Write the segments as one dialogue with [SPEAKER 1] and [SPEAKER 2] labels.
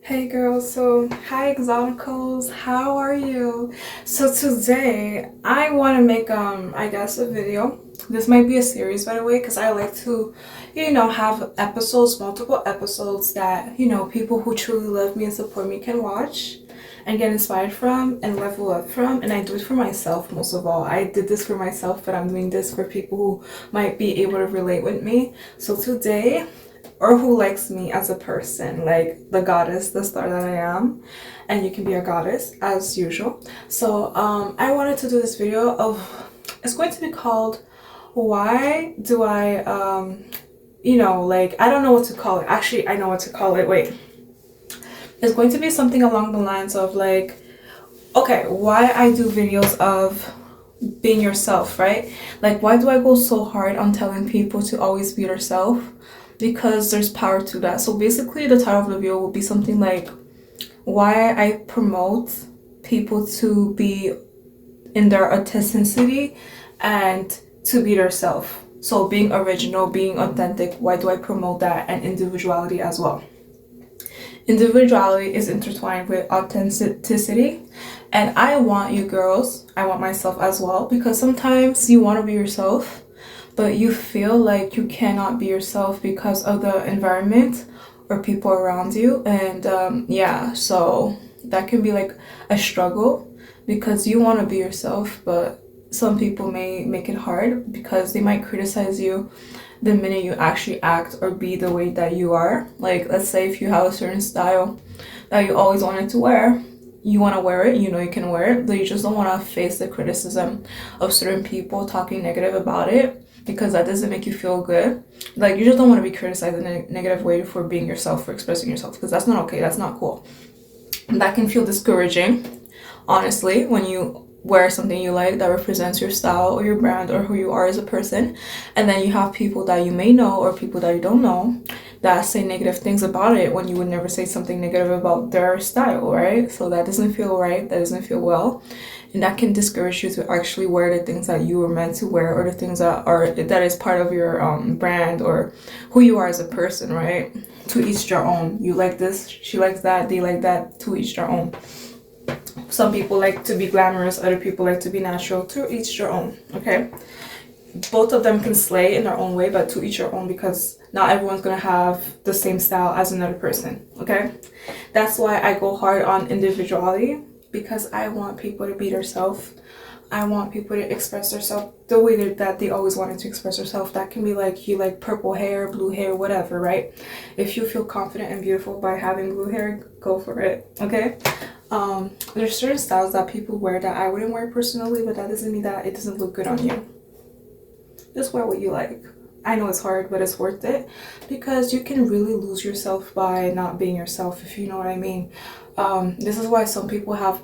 [SPEAKER 1] Hey girls, so hi exoticals, how are you? So today I want to make I guess a video. This might be a series by the way because I like to have episodes, multiple episodes that people who truly love me and support me can watch and get inspired from and level up from. And I do it for myself most of all. I did this for myself, but I'm doing this for people who might be able to relate with me. So today, or who likes me as a person, like the goddess, the star that I am, and you can be a goddess as usual. So I wanted to do this video of, it's going to be called why do I like, I don't know what to call it. Actually, I know what to call it. Wait. It's going to be something along the lines of like, okay, why I do videos of being yourself, right? Like, why do I go so hard on telling people to always be yourself? Because there's power to that. So basically, the title of the video will be something like why I promote people to be in their authenticity and to be themselves. So being original, being authentic, why do I promote that? And individuality as well. Individuality is intertwined with authenticity, and I want you girls, I want myself as well, because sometimes you want to be yourself but you feel like you cannot be yourself because of the environment or people around you. And yeah, so that can be like a struggle because you want to be yourself, but some people may make it hard because they might criticize you the minute you actually act or be the way that you are. Like, let's say if you have a certain style that you always wanted to wear, you want to wear it, you know you can wear it, but you just don't want to face the criticism of certain people talking negative about it because that doesn't make you feel good. Like, you just don't want to be criticized in a negative way for being yourself, for expressing yourself, because that's not okay, that's not cool. And that can feel discouraging, honestly, when you wear something you like that represents your style or your brand or who you are as a person, and then you have people that you may know or people that you don't know that say negative things about it when you would never say something negative about their style, right? So that doesn't feel right, that doesn't feel well, and that can discourage you to actually wear the things that you were meant to wear or the things that is part of your brand or who you are as a person, right? To each their own. You like this, she likes that, they like that, to each their own. Some people like to be glamorous, other people like to be natural, to each their own, okay? Both of them can slay in their own way, but to each their own, because not everyone's gonna have the same style as another person, okay? That's why I go hard on individuality, because I want people to be themselves. I want people to express themselves the way that they always wanted to express themselves. That can be like, you like purple hair, blue hair, whatever, right? If you feel confident and beautiful by having blue hair, go for it, okay? There's certain styles that people wear that I wouldn't wear personally, but that doesn't mean that it doesn't look good on you. Just wear what you like. I know it's hard, but it's worth it, because you can really lose yourself by not being yourself, if you know what I mean. This is why some people have,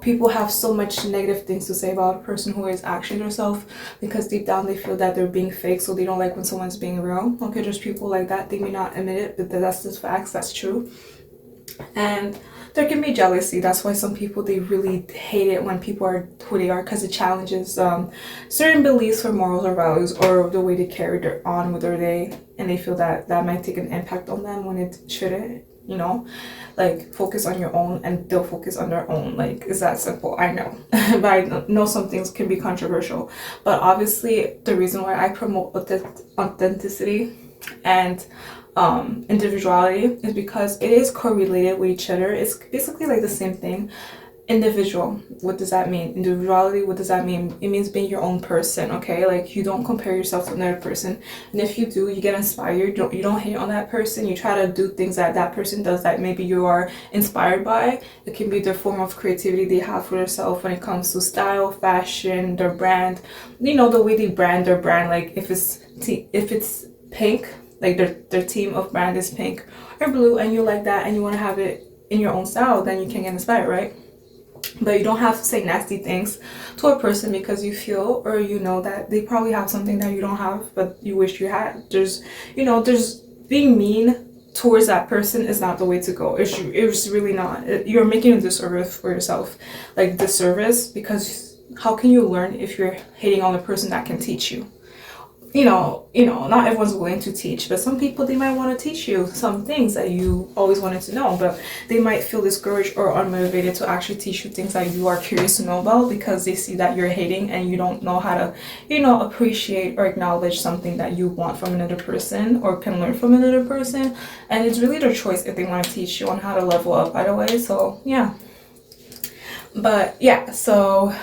[SPEAKER 1] people have so much negative things to say about a person who is actually themselves, because deep down they feel that they're being fake, so they don't like when someone's being real. Okay, there's people like that. They may not admit it, but that's just facts. That's true. And there can be jealousy. That's why some people, they really hate it when people are who they are, because it challenges certain beliefs or morals or values or the way they carry on with their day, and they feel that that might take an impact on them when it shouldn't. Like, focus on your own and they'll focus on their own. Like, it's that simple. I know. But I know some things can be controversial, but obviously the reason why I promote authenticity and individuality is because it is correlated with each other. It's basically like the same thing. Individual, what does that mean? Individuality, what does that mean? It means being your own person, okay? Like, you don't compare yourself to another person, and if you do, you get inspired. You don't hate on that person. You try to do things that that person does that maybe you are inspired by. It can be the form of creativity they have for themselves when it comes to style, fashion, their brand, the way they brand their brand. Like, if it's pink, like their team of brand is pink or blue, and you like that and you want to have it in your own style, then you can get inspired, right? But you don't have to say nasty things to a person because you feel or that they probably have something that you don't have but you wish you had. There's being mean towards that person is not the way to go. It's really not. You're making a disservice for yourself, like disservice, because how can you learn if you're hating on the person that can teach you? not everyone's willing to teach, but some people, they might want to teach you some things that you always wanted to know, but they might feel discouraged or unmotivated to actually teach you things that you are curious to know about because they see that you're hating and you don't know how to, appreciate or acknowledge something that you want from another person or can learn from another person. And it's really their choice if they want to teach you on how to level up, by the way. So yeah. But yeah, so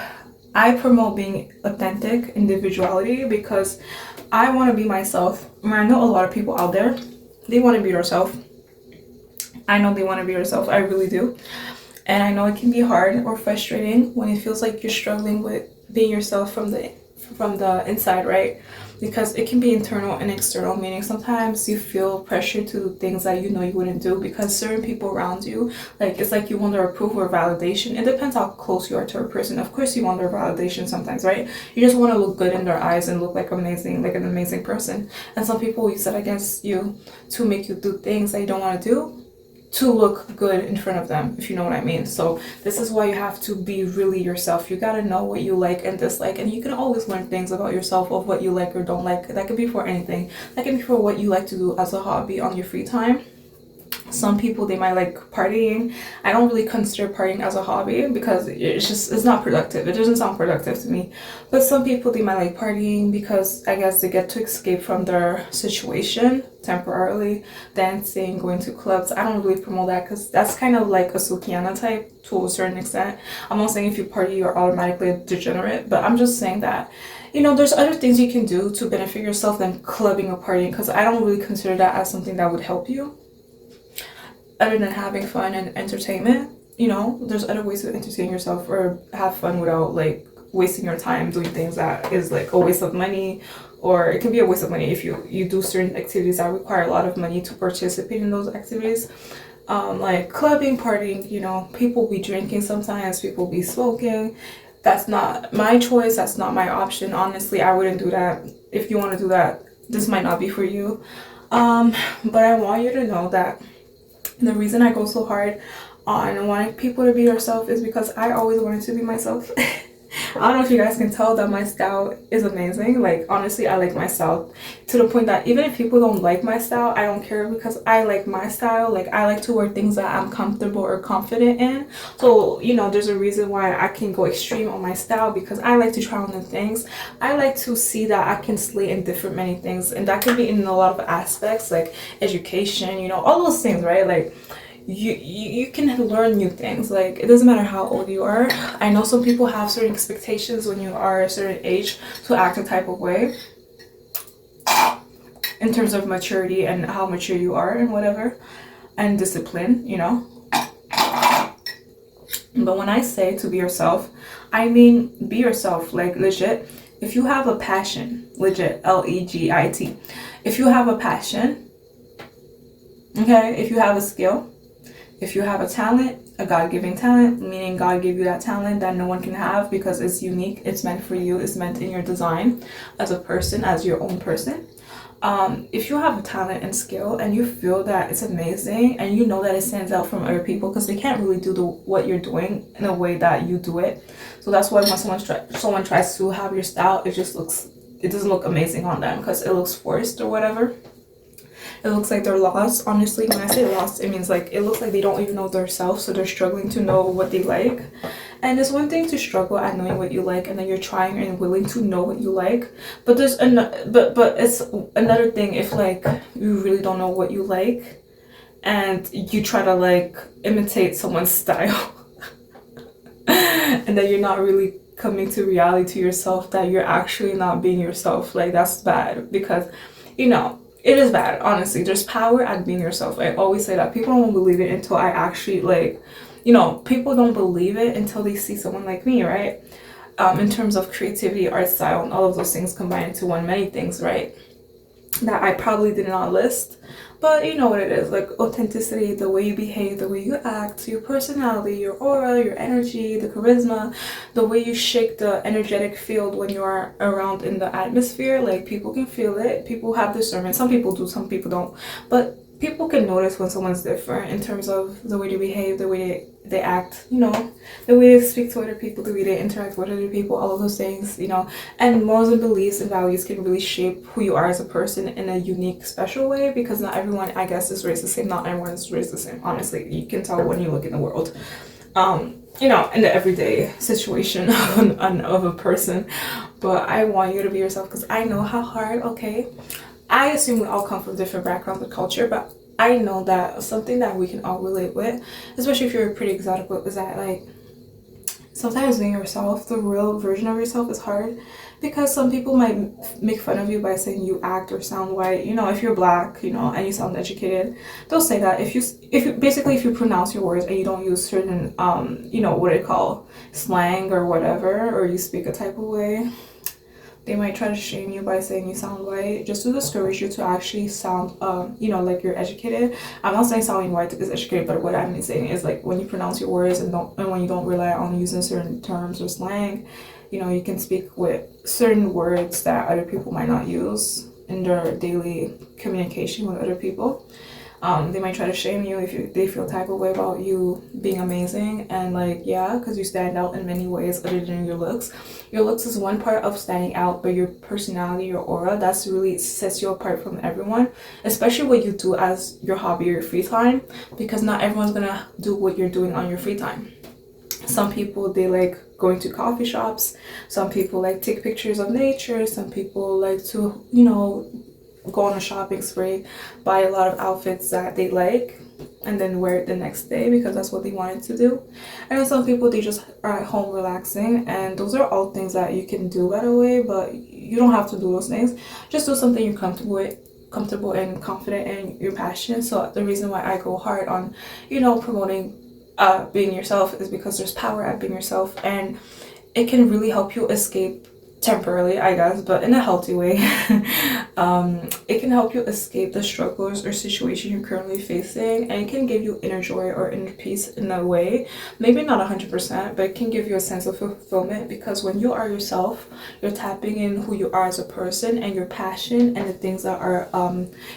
[SPEAKER 1] I promote being authentic, individuality, because I want to be myself. I know a lot of people out there, they want to be yourself. I know they want to be yourself. I really do. And I know it can be hard or frustrating when it feels like you're struggling with being yourself from the inside, right? Because it can be internal and external, meaning sometimes you feel pressure to do things that you know you wouldn't do because certain people around you, like, it's like you want their approval or validation. It depends how close you are to a person. Of course you want their validation sometimes, right? You just want to look good in their eyes and look like amazing, like an amazing person. And some people use that against you to make you do things that you don't want to do to look good in front of them, if you know what I mean. So this is why you have to be really yourself. You gotta know what you like and dislike, and you can always learn things about yourself of what you like or don't like. That could be for anything. That can be for what you like to do as a hobby on your free time. Some people, they might like partying. I don't really consider partying as a hobby because it's not productive. It doesn't sound productive to me. But some people, they might like partying because I guess they get to escape from their situation temporarily, dancing, going to clubs. I don't really promote that because that's kind of like a Sukiana type to a certain extent. I'm not saying if you party you're automatically a degenerate, but I'm just saying that there's other things you can do to benefit yourself than clubbing or partying, because I don't really consider that as something that would help you other than having fun and entertainment. There's other ways to entertain yourself or have fun without like wasting your time doing things that is like a waste of money, or it can be a waste of money if you do certain activities that require a lot of money to participate in those activities. Like clubbing, partying, people be drinking sometimes, people be smoking. That's not my choice, that's not my option. Honestly, I wouldn't do that. If you want to do that, this might not be for you. But I want you to know that the reason I go so hard on wanting people to be yourself is because I always wanted to be myself. I don't know if you guys can tell that my style is amazing. Like, honestly, I like my style to the point that even if people don't like my style, I don't care because I like my style. Like, I like to wear things that I'm comfortable or confident in. So, there's a reason why I can go extreme on my style, because I like to try on new things. I like to see that I can slay in different many things, and that can be in a lot of aspects, like education, all those things, right? Like, you can learn new things. Like, it doesn't matter how old you are. I know some people have certain expectations when you are a certain age to act a type of way in terms of maturity and how mature you are and whatever, and discipline. But when I say to be yourself, I mean be yourself, like legit. If you have a passion, legit, legit, if you have a passion, okay, if you have a skill, if you have a talent, a God-given talent, meaning God gave you that talent that no one can have because it's unique, it's meant for you, it's meant in your design as a person, as your own person. If you have a talent and skill and you feel that it's amazing and you know that it stands out from other people, because they can't really do what you're doing in a way that you do it. So that's why when someone tries to have your style, it doesn't look amazing on them because it looks forced or whatever. It looks like they're lost. Honestly, when I say lost, it means like it looks like they don't even know themselves, so they're struggling to know what they like. And it's one thing to struggle at knowing what you like, and then you're trying and willing to know what you like. But but it's another thing if like you really don't know what you like, and you try to like imitate someone's style, and then you're not really coming to reality to yourself that you're actually not being yourself. Like, that's bad, because it is bad, honestly. There's power at being yourself. I always say that. People don't believe it until I actually, like, people don't believe it until they see someone like me, right? In terms of creativity, art style, and all of those things combined into one, many things, right? That I probably did not list. But you know what it is, like authenticity, the way you behave, the way you act, your personality, your aura, your energy, the charisma, the way you shake the energetic field when you are around in the atmosphere. Like, people can feel it. People have discernment. Some people do, some people don't. But people can notice when someone's different in terms of the way they behave, the way they act, you know, the way they speak to other people, the way they interact with other people, all of those things, you know. And morals and beliefs and values can really shape who you are as a person in a unique, special way, because not everyone, I guess, is raised the same. Not everyone is raised the same. Honestly, you can tell when you look in the world. You know, in the everyday situation of a person. But I want you to be yourself because I know how hard, okay? I assume we all come from different backgrounds and culture, but I know that something that we can all relate with, especially if you're pretty exotic, is that like sometimes being yourself, the real version of yourself, is hard because some people might make fun of you by saying you act or sound white. You know, if you're black, you know, and you sound educated, they'll say that. If you pronounce your words and you don't use certain you know, what they call slang or whatever, or you speak a type of way, they might try to shame you by saying you sound white, just to discourage you to actually sound, you know, like you're educated. I'm not saying sounding white is educated, but what I'm saying is like when you pronounce your words and when you don't rely on using certain terms or slang, you know, you can speak with certain words that other people might not use in their daily communication with other people. They might try to shame you if they feel type of way about you being amazing, and like, yeah, because you stand out in many ways other than your looks. Your looks is one part of standing out, but your personality, your aura, that's really sets you apart from everyone, especially what you do as your hobby or your free time, because not everyone's gonna do what you're doing on your free time. Some people, they like going to coffee shops. Some people like take pictures of nature. Some people like to, you know, go on a shopping spree, buy a lot of outfits that they like, and then wear it the next day because that's what they wanted to do. And then some people, they just are at home relaxing, and those are all things that you can do, by the way, but you don't have to do those things. Just do something you're comfortable and confident in, your passion. So the reason why I go hard on, you know, promoting being yourself is because there's power at being yourself, and it can really help you escape temporarily, I guess, but in a healthy way. It can help you escape the struggles or situation you're currently facing, and it can give you inner joy or inner peace in a way. Maybe not 100%, but it can give you a sense of fulfillment, because when you are yourself, you're tapping in who you are as a person and your passion and the things that are,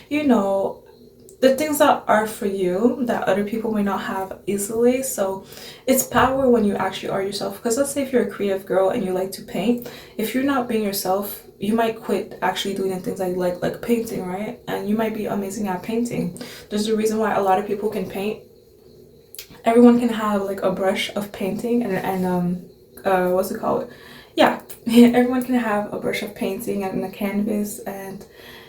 [SPEAKER 1] you know, the things that are for you that other people may not have easily. So it's power when you actually are yourself. Because let's say if you're a creative girl and you like to paint, if you're not being yourself, you might quit actually doing the things that you like painting, right? And you might be amazing at painting. There's a reason why a lot of people can paint. Everyone can have like a brush of painting and what's it called? Yeah, everyone can have a brush of painting and a canvas and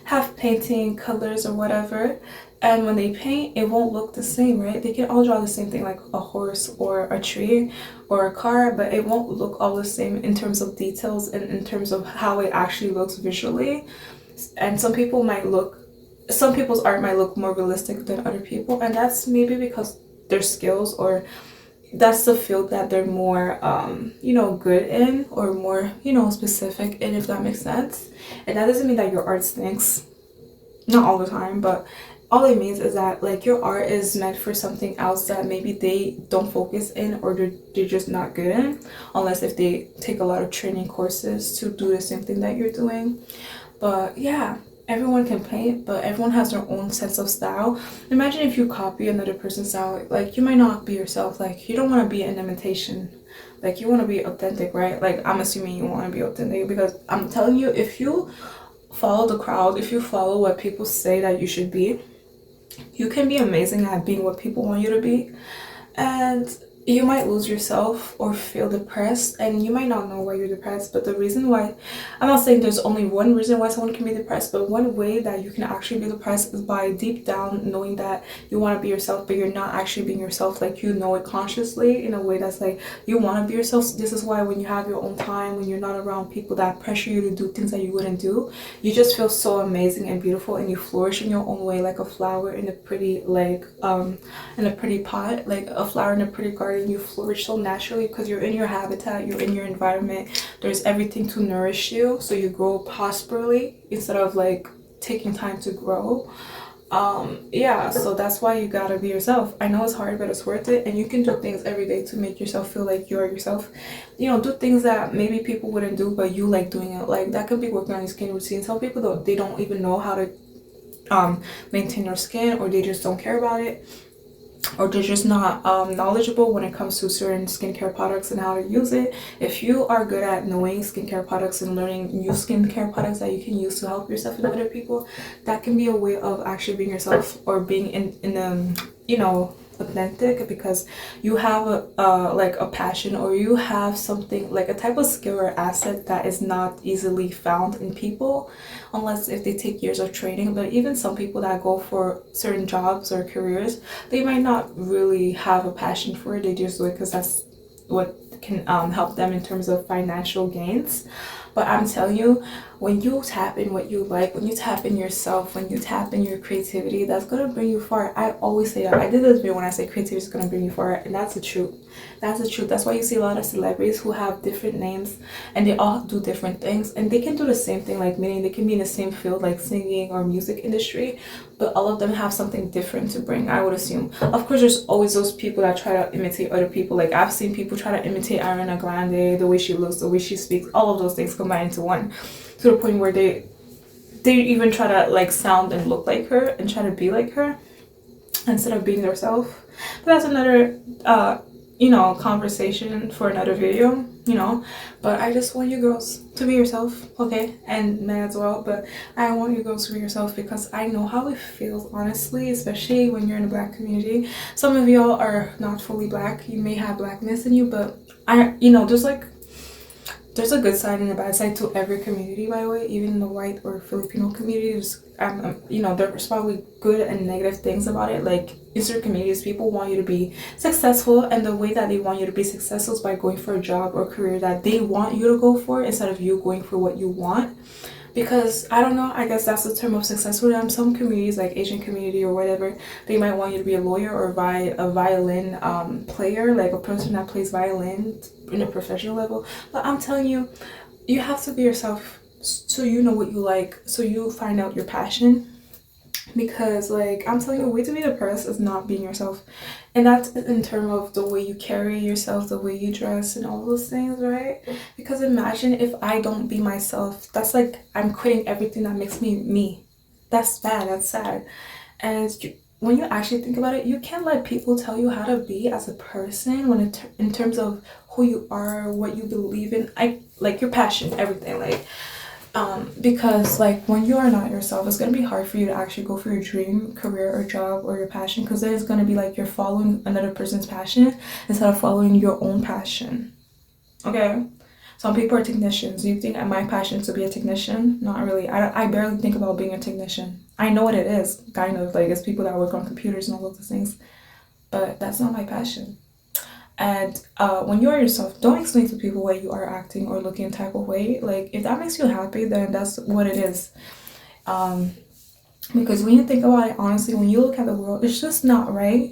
[SPEAKER 1] have painting colors or whatever, and when they paint, it won't look the same, right? They can all draw the same thing, like a horse or a tree or a car, but it won't look all the same in terms of details and in terms of how it actually looks visually. And some people's art might look more realistic than other people, and that's maybe because their skills, or that's the field that they're more you know, good in, or more, you know, specific in, if that makes sense. And that doesn't mean that your art stinks, not all the time, but all it means is that like your art is meant for something else that maybe they don't focus in, or they're just not good in, unless if they take a lot of training courses to do the same thing that you're doing. But yeah, everyone can paint, but everyone has their own sense of style. Imagine if you copy another person's style, like you might not be yourself. Like you don't want to be an imitation, like you want to be authentic, right? Like I'm assuming you want to be authentic, because I'm telling you, if you follow the crowd, if you follow what people say that you should be, you can be amazing at being what people want you to be. And you might lose yourself or feel depressed, and you might not know why you're depressed. But the reason why, I'm not saying there's only one reason why someone can be depressed, but one way that you can actually be depressed is by deep down knowing that you want to be yourself, but you're not actually being yourself. Like you know it consciously in a way that's like you want to be yourself. This is why when you have your own time, when you're not around people that pressure you to do things that you wouldn't do, you just feel so amazing and beautiful, and you flourish in your own way, like a flower in a pretty, like in a pretty pot, like a flower in a pretty garden. You flourish so naturally because you're in your habitat, you're in your environment, there's everything to nourish you, so you grow prosperly instead of like taking time to grow. Yeah, so that's why you gotta be yourself. I know it's hard, but it's worth it, and you can do things every day to make yourself feel like you're yourself. You know, do things that maybe people wouldn't do, but you like doing it. Like that could be working on your skin routine. Some people, though, they don't even know how to maintain their skin, or they just don't care about it, or they're just not knowledgeable when it comes to certain skincare products and how to use it. If you are good at knowing skincare products and learning new skincare products that you can use to help yourself and other people, that can be a way of actually being yourself, or being authentic, because you have like a passion, or you have something like a type of skill or asset that is not easily found in people, unless if they take years of training. But even some people that go for certain jobs or careers, they might not really have a passion for it. They just do it because that's what can help them in terms of financial gains. But I'm telling you, when you tap in what you like, when you tap in yourself, when you tap in your creativity, that's gonna bring you far. I always say that. I did this video when I say creativity is gonna bring you far, and that's the truth. That's the truth. That's why you see a lot of celebrities who have different names, and they all do different things, and they can do the same thing, like meaning they can be in the same field, like singing or music industry, but all of them have something different to bring, I would assume. Of course, there's always those people that try to imitate other people. Like I've seen people try to imitate Ariana Grande, the way she looks, the way she speaks, all of those things combined into one, to the point where they even try to like sound and look like her and try to be like her instead of being themselves. But that's another conversation for another video, but I just want you girls to be yourself, okay, and men as well. But I want you girls to be yourself, because I know how it feels, honestly, especially when you're in the Black community. Some of y'all are not fully Black, you may have Blackness in you, but there's a good side and a bad side to every community, by the way. Even the white or Filipino communities, there's probably good and negative things about it. Like in certain communities, people want you to be successful, and the way that they want you to be successful is by going for a job or career that they want you to go for, instead of you going for what you want. Because I don't know, I guess that's the term of success for them. Some communities, like Asian community or whatever, they might want you to be a lawyer or a violin player, like a person that plays violin in a professional level. But I'm telling you, you have to be yourself, so you know what you like, so you find out your passion. Because like I'm telling you, a way to be depressed is not being yourself, and that's in terms of the way you carry yourself, the way you dress, and all those things, right? Because imagine if I don't be myself, that's like I'm quitting everything that makes me me. That's bad, that's sad. And when you actually think about it, you can't let people tell you how to be as a person when in terms of who you are, what you believe in, like your passion, everything, like because like when you are not yourself, it's gonna be hard for you to actually go for your dream career or job or your passion, because then it's gonna be like you're following another person's passion instead of following your own passion. Okay, some people are technicians. You think my passion is to be a technician? Not really. I barely think about being a technician. I know what it is, kind of, like it's people that work on computers and all of those things, but that's not my passion. And when you are yourself, don't explain to people why you are acting or looking type of way. Like if that makes you happy, then that's what it is. Because when you think about it, honestly, when you look at the world, it's just not right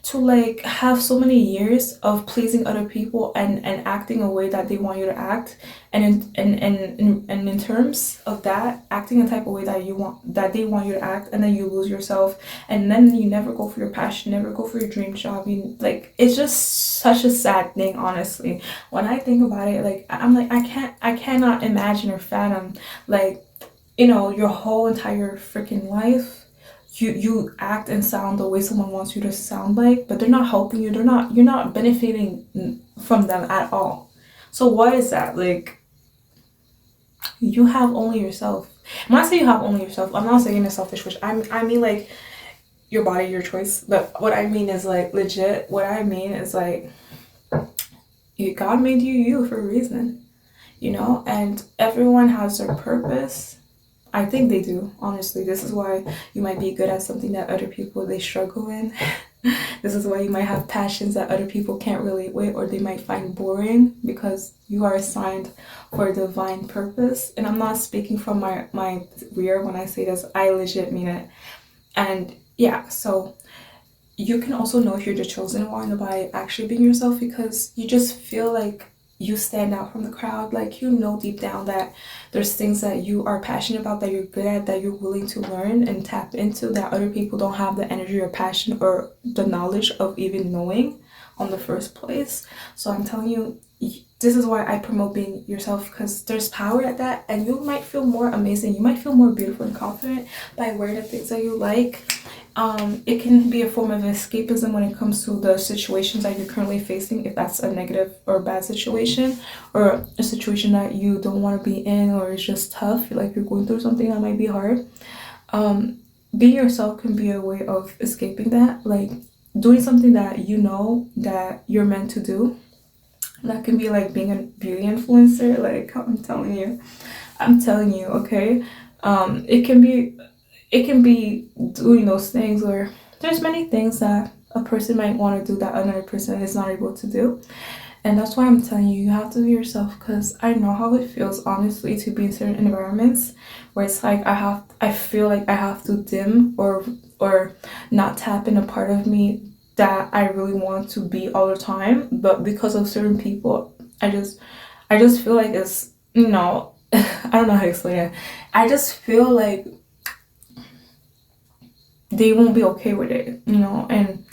[SPEAKER 1] to like have so many years of pleasing other people and acting a way that they want you to act, and in terms of that, acting a type of way that they want you to act, and then you lose yourself, and then you never go for your passion, never go for your dream job. Like it's just such a sad thing, honestly. When I think about it, like I'm like I cannot imagine or fathom, like your whole entire freaking life you act and sound the way someone wants you to sound like, but they're not helping you, you're not benefiting from them at all. So what is that? Like, you have only yourself. When I say you have only yourself, I'm not saying in a selfish way. I mean like your body, your choice. But what I mean is like legit, what I mean is like God made you for a reason, and everyone has their purpose. I think they do, honestly. This is why you might be good at something that other people, they struggle in. This is why you might have passions that other people can't relate with, or they might find boring, because you are assigned for a divine purpose. And I'm not speaking from my rear when I say this. I legit mean it. And yeah, so you can also know if you're the chosen one by actually being yourself, because you just feel like you stand out from the crowd. Like deep down that there's things that you are passionate about, that you're good at, that you're willing to learn and tap into, that other people don't have the energy or passion or the knowledge of even knowing on the first place. So I'm telling you, this is why I promote being yourself, because there's power at that, and you might feel more amazing. You might feel more beautiful and confident by wearing the things that you like. It can be a form of escapism when it comes to the situations that you're currently facing, if that's a negative or bad situation, or a situation that you don't want to be in, or it's just tough, like you're going through something that might be hard. Being yourself can be a way of escaping that, like doing something that you know that you're meant to do. That can be like being a beauty influencer, like I'm telling you, okay. It can be doing those things, or there's many things that a person might want to do that another person is not able to do. And that's why I'm telling you, you have to be yourself, because I know how it feels, honestly, to be in certain environments where it's like I feel like I have to dim or not tap in a part of me that I really want to be all the time, but because of certain people, I just feel like it's, I don't know how to explain it. I just feel like they won't be okay with it, and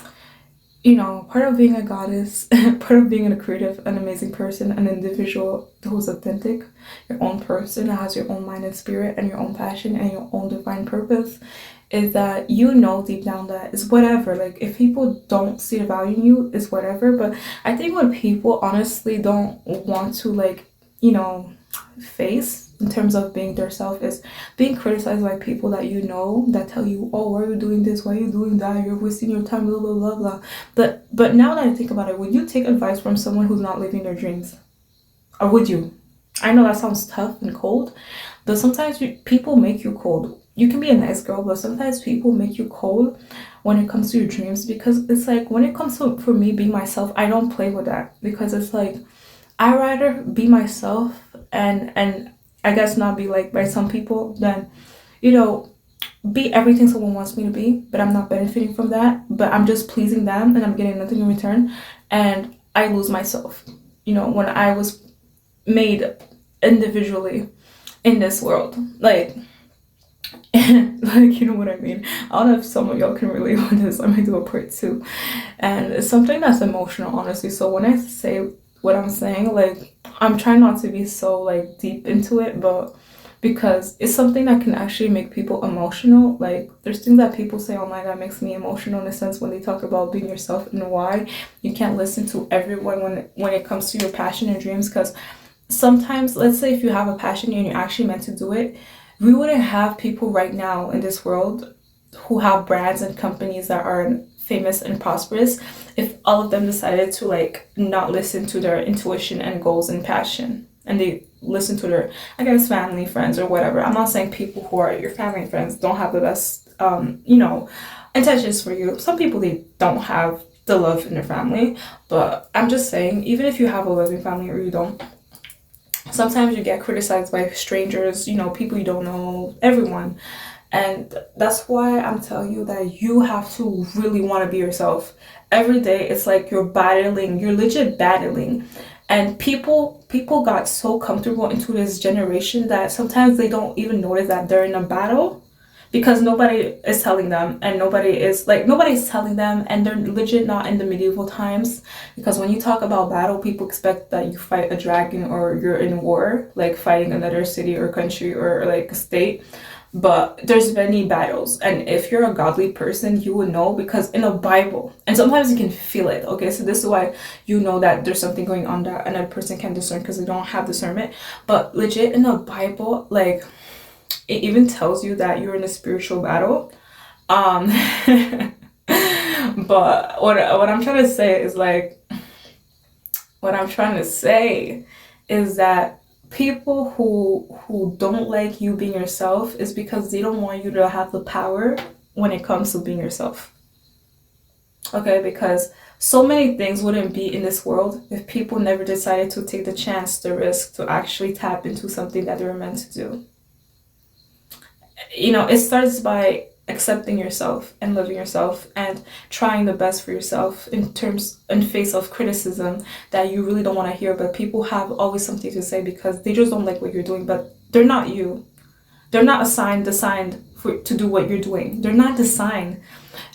[SPEAKER 1] part of being a goddess, part of being a creative, an amazing person, an individual who's authentic, your own person that has your own mind and spirit and your own passion and your own divine purpose, is that deep down that it's whatever. Like, if people don't see the value in you, it's whatever. But I think what people honestly don't want to, like, face in terms of being their self is being criticized by people that tell you, oh, why are you doing this, why are you doing that, you're wasting your time, blah blah blah blah. But now that I think about it, would you take advice from someone who's not living their dreams? Or would you? I know that sounds tough and cold, but sometimes people make you cold. You can be a nice girl, but sometimes people make you cold when it comes to your dreams, because it's like, when it comes to, for me, being myself, I don't play with that, because it's like, I rather be myself and I guess not be liked by some people than, be everything someone wants me to be, but I'm not benefiting from that, but I'm just pleasing them and I'm getting nothing in return, and I lose myself. When I was made individually in this world, like, like, you know what I mean? I don't know if some of y'all can relate with this. I might do a part two, and it's something that's emotional, honestly. So when I say what I'm saying, like, I'm trying not to be so, like, deep into it, but because it's something that can actually make people emotional. Like, there's things that people say, oh my god, makes me emotional, in a sense, when they talk about being yourself, and why you can't listen to everyone when it comes to your passion and dreams. Because sometimes, let's say if you have a passion and you're actually meant to do it, we wouldn't have people right now in this world who have brands and companies that are famous and prosperous if all of them decided to, like, not listen to their intuition and goals and passion, and they listen to their, I guess, family, friends, or whatever. I'm not saying people who are your family and friends don't have the best intentions for you. Some people, they don't have the love in their family, but I'm just saying, even if you have a loving family or you don't, sometimes you get criticized by strangers, people you don't know, everyone. And that's why I'm telling you that you have to really want to be yourself. Every day, it's like you're legit battling. And people got so comfortable into this generation that sometimes they don't even notice that they're in a battle, because nobody is telling them, and nobody's telling them, and they're legit not in the medieval times. Because when you talk about battle, people expect that you fight a dragon or you're in war, like fighting another city or country or like a state. But there's many battles, and if you're a godly person, you would know, because in a Bible, and sometimes you can feel it. Okay, so this is why that there's something going on that another person can discern, because they don't have discernment. But legit, in the Bible, like, it even tells you that you're in a spiritual battle. um but what I'm trying to say is, like, that people who don't like you being yourself is because they don't want you to have the power when it comes to being yourself. Okay, because so many things wouldn't be in this world if people never decided to take the chance, the risk, to actually tap into something that they were meant to do. It starts by accepting yourself and loving yourself and trying the best for yourself in face of criticism that you really don't want to hear, but people have always something to say because they just don't like what you're doing, but they're not you. They're not designed to do what you're doing. They're not designed.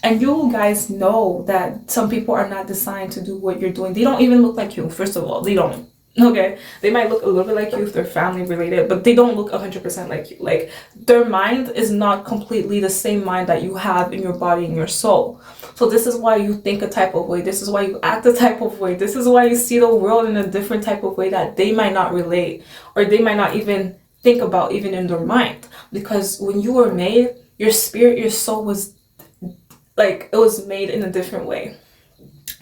[SPEAKER 1] And you guys know that some people are not designed to do what you're doing. They don't even look like you, first of all. They don't. Okay, they might look a little bit like you if they're family related, but they don't look 100% like you. Like, their mind is not completely the same mind that you have in your body and your soul. So this is why you think a type of way. This is why you act a type of way. This is why you see the world in a different type of way that they might not relate, or they might not even think about even in their mind. Because when you were made, your spirit, your soul was like, it was made in a different way.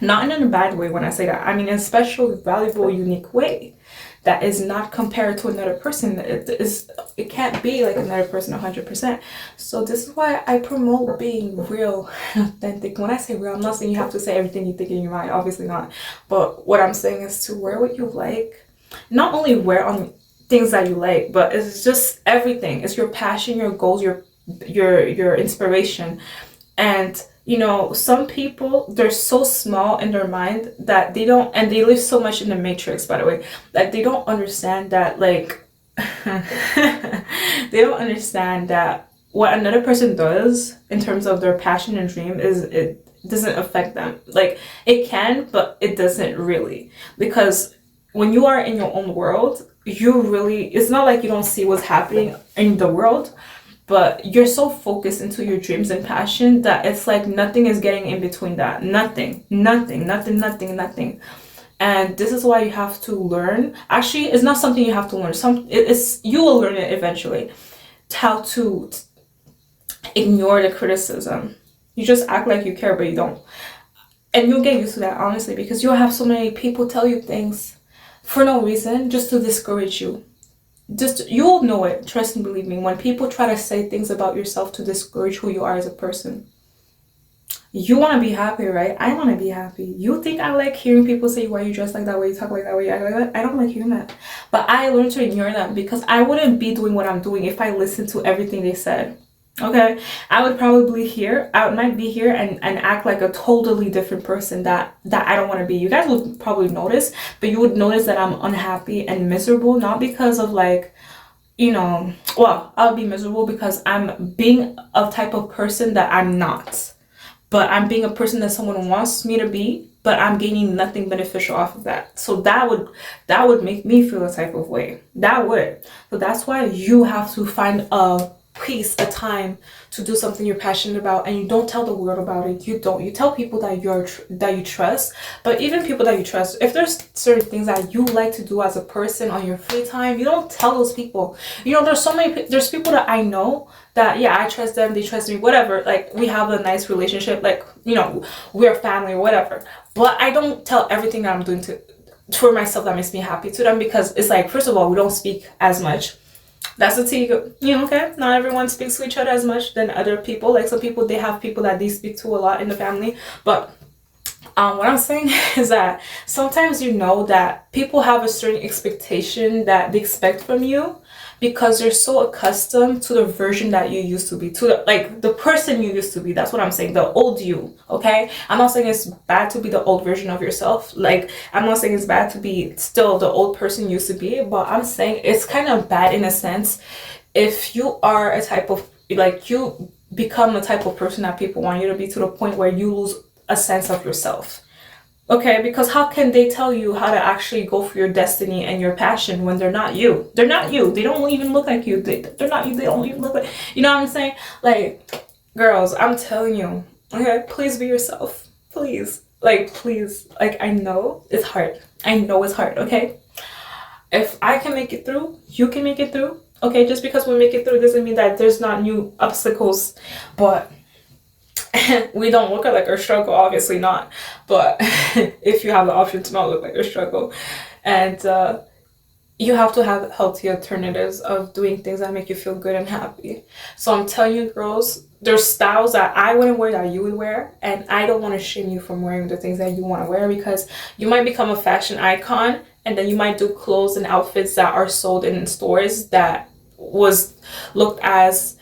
[SPEAKER 1] Not in a bad way when I say that. I mean, in a special, valuable, unique way that is not compared to another person. It can't be like another person 100%. So this is why I promote being real and authentic. When I say real, I'm not saying you have to say everything you think in your mind, obviously not. But what I'm saying is to wear what you like. Not only wear on things that you like, but it's just everything. It's your passion, your goals, your inspiration. And some people, they're so small in their mind that they don't, and they live so much in the matrix, by the way, that they don't understand that, like, they don't understand that what another person does in terms of their passion and dream is, it doesn't affect them. Like, it can, but it doesn't really. Because when you are in your own world, it's not like you don't see what's happening in the world, but you're so focused into your dreams and passion that it's like nothing is getting in between that. Nothing, nothing, nothing, nothing, nothing. And this is why you have to learn. Actually, it's not something you have to learn. It's you will learn it eventually. How to ignore the criticism. You just act like you care, but you don't. And you'll get used to that, honestly, because you'll have so many people tell you things for no reason, just to discourage you. Just, you'll know it, trust and believe me, when people try to say things about yourself to discourage who you are as a person. You want to be happy, right? I want to be happy. You think I like hearing people say, why you dress like that way, you talk like that way? I don't like hearing that. But I learned to ignore them, because I wouldn't be doing what I'm doing if I listened to everything they said. Okay, I might be here and act like a totally different person that I don't want to be. You guys would probably notice, but you would notice that I'm unhappy and miserable, not because of like, well, I'll be miserable because I'm being a type of person that I'm not. But I'm being a person that someone wants me to be, but I'm gaining nothing beneficial off of that. So that would make me feel a type of way. That would. So that's why you have to find a time to do something you're passionate about, and you don't tell the world about it. You tell people that you trust. But even people that you trust, if there's certain things that you like to do as a person on your free time, you don't tell those people. There's people that I know that, yeah, I trust them, they trust me, whatever, like, we have a nice relationship, like, we're family or whatever, but I don't tell everything that I'm doing for myself that makes me happy to them, because it's like, first of all, we don't speak as much. That's the tea. Okay? Not everyone speaks to each other as much than other people. Like, some people, they have people that they speak to a lot in the family. But what I'm saying is that sometimes that people have a certain expectation that they expect from you, because they're so accustomed to the version that you used to be, to the person you used to be. That's what I'm saying, the old you. Okay, I'm not saying it's bad to be the old version of yourself. Like, I'm not saying it's bad to be still the old person you used to be, but I'm saying it's kind of bad in a sense if you are a type of, like, you become the type of person that people want you to be, to the point where you lose a sense of yourself. Okay, because how can they tell you how to actually go for your destiny and your passion when they're not you? They're not you. They don't even look like you. They're not you. They don't even look like, you know what I'm saying? Like, girls, I'm telling you, okay, please be yourself. Please. Like, please. Like, I know it's hard. I know it's hard, okay? If I can make it through, you can make it through. Okay, just because we make it through doesn't mean that there's not new obstacles, but we don't look like our struggle, obviously not, but if you have the option to not look like your struggle, and you have to have healthy alternatives of doing things that make you feel good and happy. So I'm telling you, girls, there's styles that I wouldn't wear that you would wear, and I don't want to shame you from wearing the things that you want to wear, because you might become a fashion icon, and then you might do clothes and outfits that are sold in stores that was looked as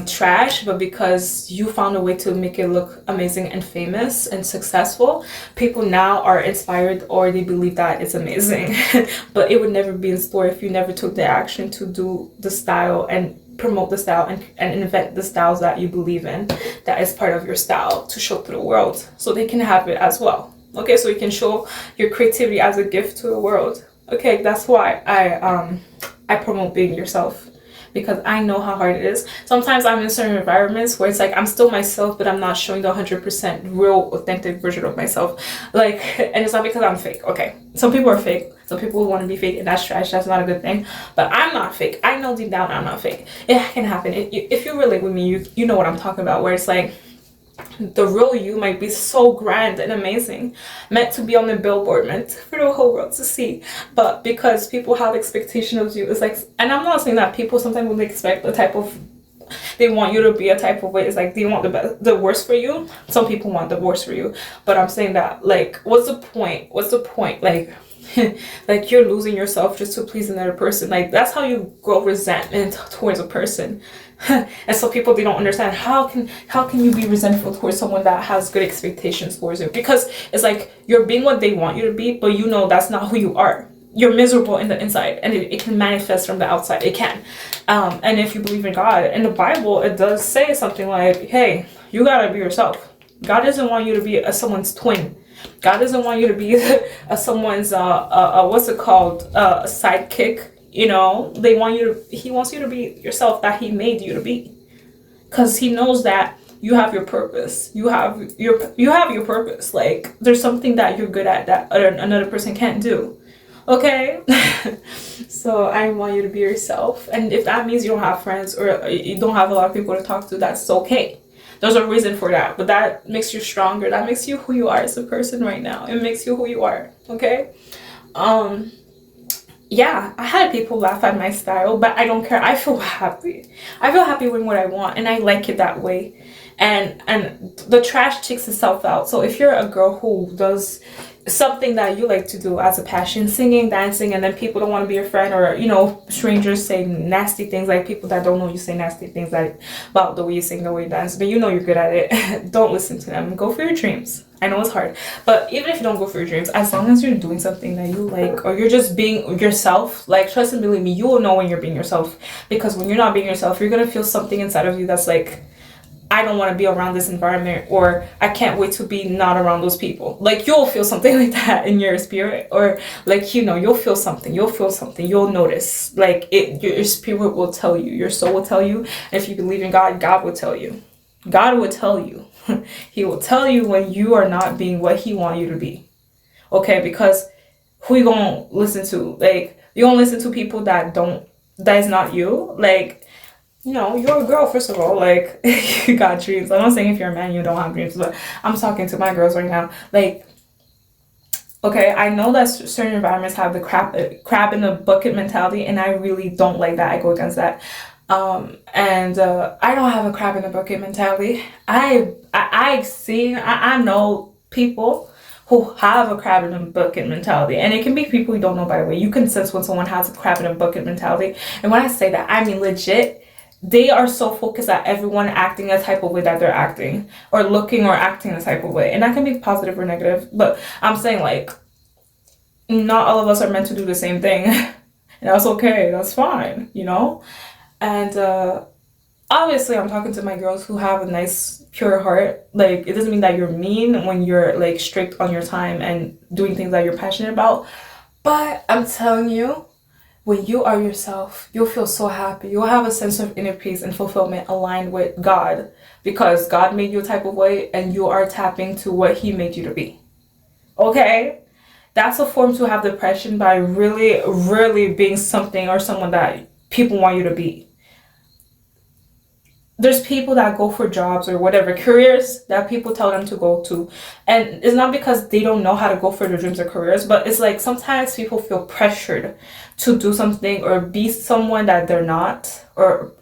[SPEAKER 1] trash, but because you found a way to make it look amazing and famous and successful, people now are inspired, or they believe that it's amazing. But it would never be in store if you never took the action to do the style and promote the style and invent the styles that you believe in, that is part of your style, to show to the world so they can have it as well. Okay, so you can show your creativity as a gift to the world. Okay, that's why I promote being yourself, because I know how hard it is. Sometimes I'm in certain environments where it's like I'm still myself, but I'm not showing the 100% real, authentic version of myself. Like, and it's not because I'm fake. Okay, some people are fake. Some people want to be fake, and that's trash. That's not a good thing. But I'm not fake. I know deep down I'm not fake. It can happen. If you relate with me, you know what I'm talking about. Where it's like, the real you might be so grand and amazing, meant to be on the billboard, meant for the whole world to see, but because people have expectation of you, it's like, and I'm not saying that people sometimes will expect the type of, they want you to be a type of way, it's like they want the worst for you. Some people want the worst for you, but I'm saying that, like, what's the point, like, like, you're losing yourself just to please another person. Like, that's how you grow resentment towards a person. And so people, they don't understand, how can you be resentful towards someone that has good expectations towards you? Because it's like you're being what they want you to be, but you know that's not who you are. You're miserable in the inside, and it can manifest from the outside. It can. And if you believe in God, in the Bible, it does say something like, hey, you gotta be yourself. God doesn't want you to be someone's twin. God doesn't want you to be someone's what's it called, a sidekick. You know, he wants you to be yourself, that he made you to be, because he knows that you have your purpose. You have your purpose. Like, there's something that you're good at that another person can't do. Okay. So I want you to be yourself, and if that means you don't have friends or you don't have a lot of people to talk to, that's okay. There's a reason for that, but that makes you stronger. That makes you who you are as a person right now. It makes you who you are. Okay. Yeah, I had people laugh at my style, but I don't care. I feel happy. I feel happy with what I want, and I like it that way. And the trash takes itself out. So if you're a girl who does something that you like to do as a passion, singing, dancing, and then people don't want to be your friend, or strangers say nasty things, like people that don't know you say nasty things like about the way you sing, the way you dance, but you know you're good at it, don't listen to them. Go for your dreams. I know it's hard, but even if you don't go for your dreams, as long as you're doing something that you like, or you're just being yourself, like, trust and believe me, you will know when you're being yourself. Because when you're not being yourself, you're gonna feel something inside of you that's like, I don't want to be around this environment, or I can't wait to be not around those people. Like, you'll feel something like that in your spirit, or like, you'll feel something, you'll notice, like, your spirit will tell you, your soul will tell you. And if you believe in God, God will tell you. God will tell you. He will tell you when you are not being what he wants you to be. Okay, because who you gonna listen to? Like, you gonna listen to people that is not you? Like, you're a girl, first of all. Like, you got dreams. I'm not saying if you're a man you don't have dreams, but I'm talking to my girls right now. Like, okay, I know that certain environments have the crab in the bucket mentality, and I really don't like that. I go against that. And I don't have a crab in the bucket mentality. I know people who have a crab in the bucket mentality, and it can be people you don't know, by the way. You can sense when someone has a crab in a bucket mentality, and when I say that, I mean legit. They are so focused at everyone acting a type of way that they're acting, or looking or acting a type of way, and that can be positive or negative, but I'm saying, like, not all of us are meant to do the same thing. And that's okay, that's fine, and obviously I'm talking to my girls who have a nice pure heart. Like, it doesn't mean that you're mean when you're, like, strict on your time and doing things that you're passionate about, but I'm telling you, when you are yourself, you'll feel so happy. You'll have a sense of inner peace and fulfillment aligned with God, because God made you a type of way, and you are tapping to what he made you to be. Okay? That's a form to have depression, by really, really being something or someone that people want you to be. There's people that go for jobs or whatever, careers that people tell them to go to. And it's not because they don't know how to go for their dreams or careers, but it's like sometimes people feel pressured to do something or be someone that they're not, or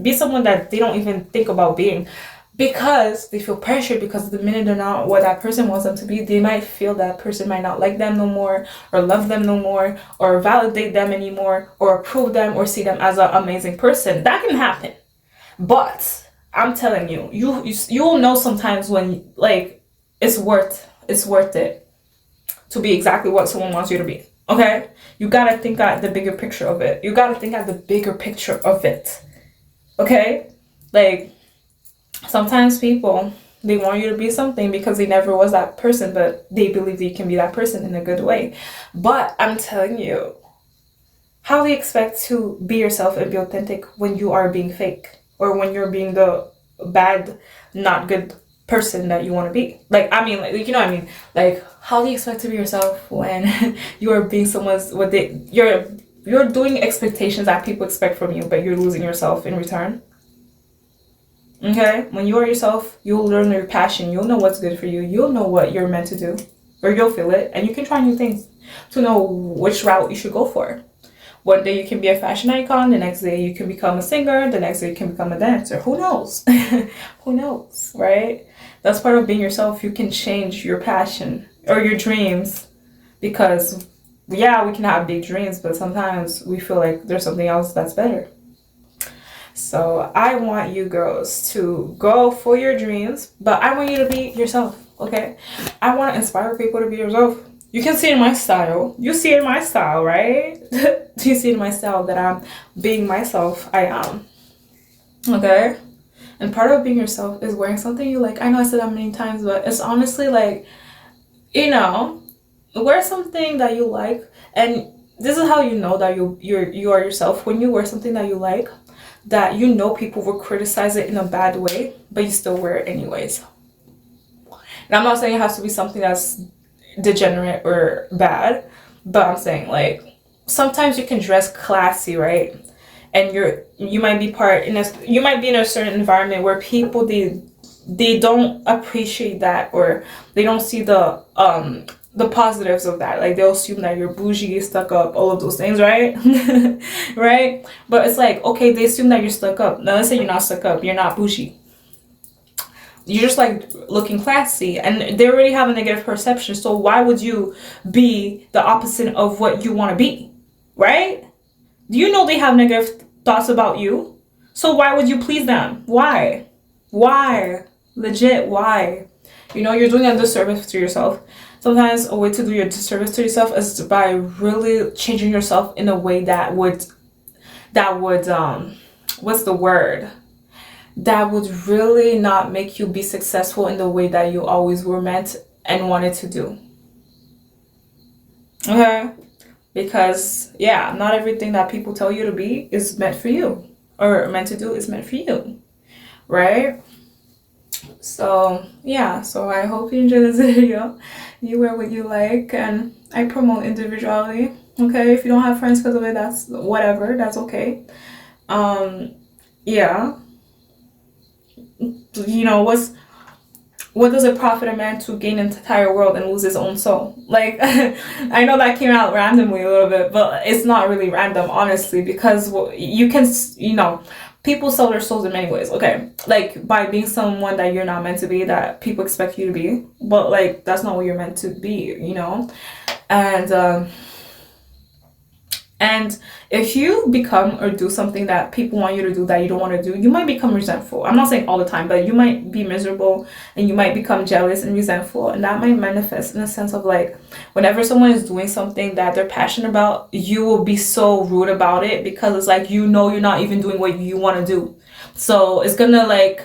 [SPEAKER 1] be someone that they don't even think about being, because they feel pressured, because the minute they're not what that person wants them to be, they might feel that person might not like them no more, or love them no more, or validate them anymore, or approve them, or see them as an amazing person. That can happen. But I'm telling you, you'll know sometimes when, like, it's worth it to be exactly what someone wants you to be. Okay? You gotta think at the bigger picture of it. Okay? Like, sometimes people, They want you to be something because they never was that person, but they believe that you can be that person in a good way. But I'm telling you, how do you expect to be yourself and be authentic when you are being fake? Or when you're being the bad, not good person that you want to be? Like, I mean, like, you know what I mean? Like, how do you expect to be yourself when you are being someone's, what they, you're doing expectations that people expect from you, but you're losing yourself in return? Okay? When you are yourself, you'll learn your passion. You'll know what's good for you. You'll know what you're meant to do. Or you'll feel it. And you can try new things to know which route you should go for. One day you can be a fashion icon, the next day you can become a singer, the next day you can become a dancer. Who knows? Who knows, right? That's part of being yourself. You can change your passion or your dreams because, yeah, we can have big dreams, but sometimes we feel like there's something else that's better. So I want you girls to go for your dreams, but I want you to be yourself, okay? I want to inspire people to be yourself. You can see in my style. You see in my style, right? You see in my style that I'm being myself. I am. Okay? And part of being yourself is wearing something you like. I know I said that many times, but it's honestly like, you know, wear something that you like. And this is how you know that you are yourself. When you wear something that you like, that you know people will criticize it in a bad way, but you still wear it anyways. And I'm not saying it has to be something that's degenerate or bad, but I'm saying like sometimes you can dress classy, right? And you might be you might be in a certain environment where people they don't appreciate that, or they don't see the positives of that. Like they'll assume that you're bougie, stuck up, all of those things, right? Right? But it's like, okay, they assume that you're stuck up. Now let's say you're not stuck up, you're not bougie. You're just like looking classy, and they already have a negative perception. So why would you be the opposite of what you want to be, right? Do you know they have negative thoughts about you? So why would you please them? Why? Legit, why? You know, you're doing a disservice to yourself. Sometimes a way to do your disservice to yourself is by really changing yourself in a way that would what's the word? That would really not make you be successful in the way that you always were meant and wanted to do. Okay? Because, yeah, not everything that people tell you to be is meant for you. Or meant to do is meant for you. Right? So, yeah. So I hope you enjoy this video. You wear what you like. And I promote individuality. Okay? If you don't have friends because of it, that's whatever. That's okay. Yeah. You know, what does it profit a man to gain an entire world and lose his own soul? Like, I know that came out randomly a little bit, but it's not really random, honestly, because you can, you know, people sell their souls in many ways, okay? Like, by being someone that you're not meant to be, that people expect you to be, but, like, that's not what you're meant to be, you know? And if you become or do something that people want you to do that you don't want to do, you might become resentful. I'm not saying all the time, but you might be miserable and you might become jealous and resentful. And that might manifest in a sense of like, whenever someone is doing something that they're passionate about, you will be so rude about it because it's like, you know, you're not even doing what you want to do. So it's gonna like,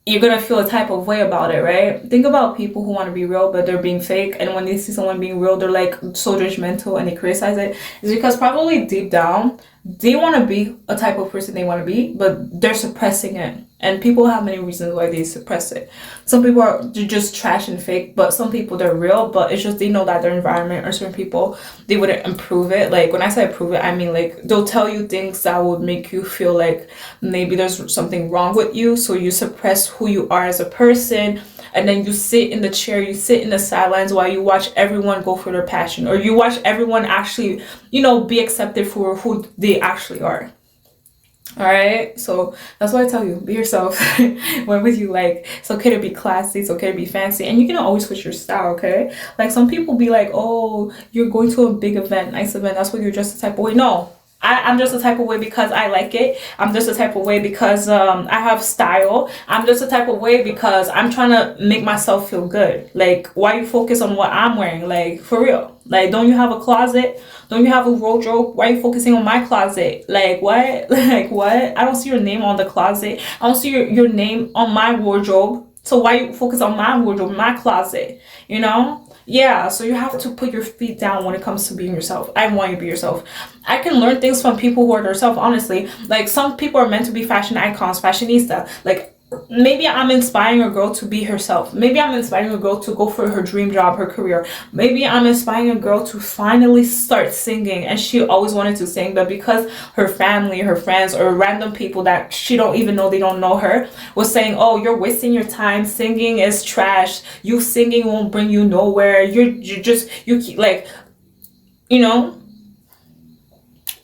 [SPEAKER 1] you're gonna feel a type of way about it, right? Think about people who want to be real, but they're being fake. And when they see someone being real, they're like so judgmental and they criticize it. It's because probably deep down, they want to be a type of person they want to be, but they're suppressing it. And people have many reasons why they suppress it. Some people are just trash and fake, but some people they're real, but it's just they know that their environment or certain people, they wouldn't improve it. Like when I say improve it, I mean like they'll tell you things that would make you feel like maybe there's something wrong with you. So you suppress who you are as a person, and then you sit in the chair, you sit in the sidelines while you watch everyone go for their passion, or you watch everyone actually, you know, be accepted for who they actually are. All right, so that's why I tell you, be yourself. What would you like? It's okay to be classy, it's okay to be fancy, and you can always switch your style. Okay, like some people be like, oh, you're going to a big event, nice event, that's what you're dressed the type of way. No, I'm just the type of way because I like it. I'm just the type of way because I have style. I'm just the type of way because I'm trying to make myself feel good. Like, why you focus on what I'm wearing? Like, for real. Like, don't you have a closet? Don't you have a wardrobe? Why are you focusing on my closet? Like, what? Like, what? I don't see your name on the closet. I don't see your name on my wardrobe. So why you focus on my wardrobe, my closet, you know? Yeah, so you have to put your feet down when it comes to being yourself. I want you to be yourself. I can learn things from people who are themselves, honestly. Like, some people are meant to be fashion icons, fashionista. Like, maybe I'm inspiring a girl to be herself. Maybe I'm inspiring a girl to go for her dream job, her career. Maybe I'm inspiring a girl to finally start singing, and she always wanted to sing, but because her family, her friends, or random people that she don't even know, they don't know her, was saying, oh, you're wasting your time, singing is trash, you singing won't bring you nowhere, you keep, like, you know,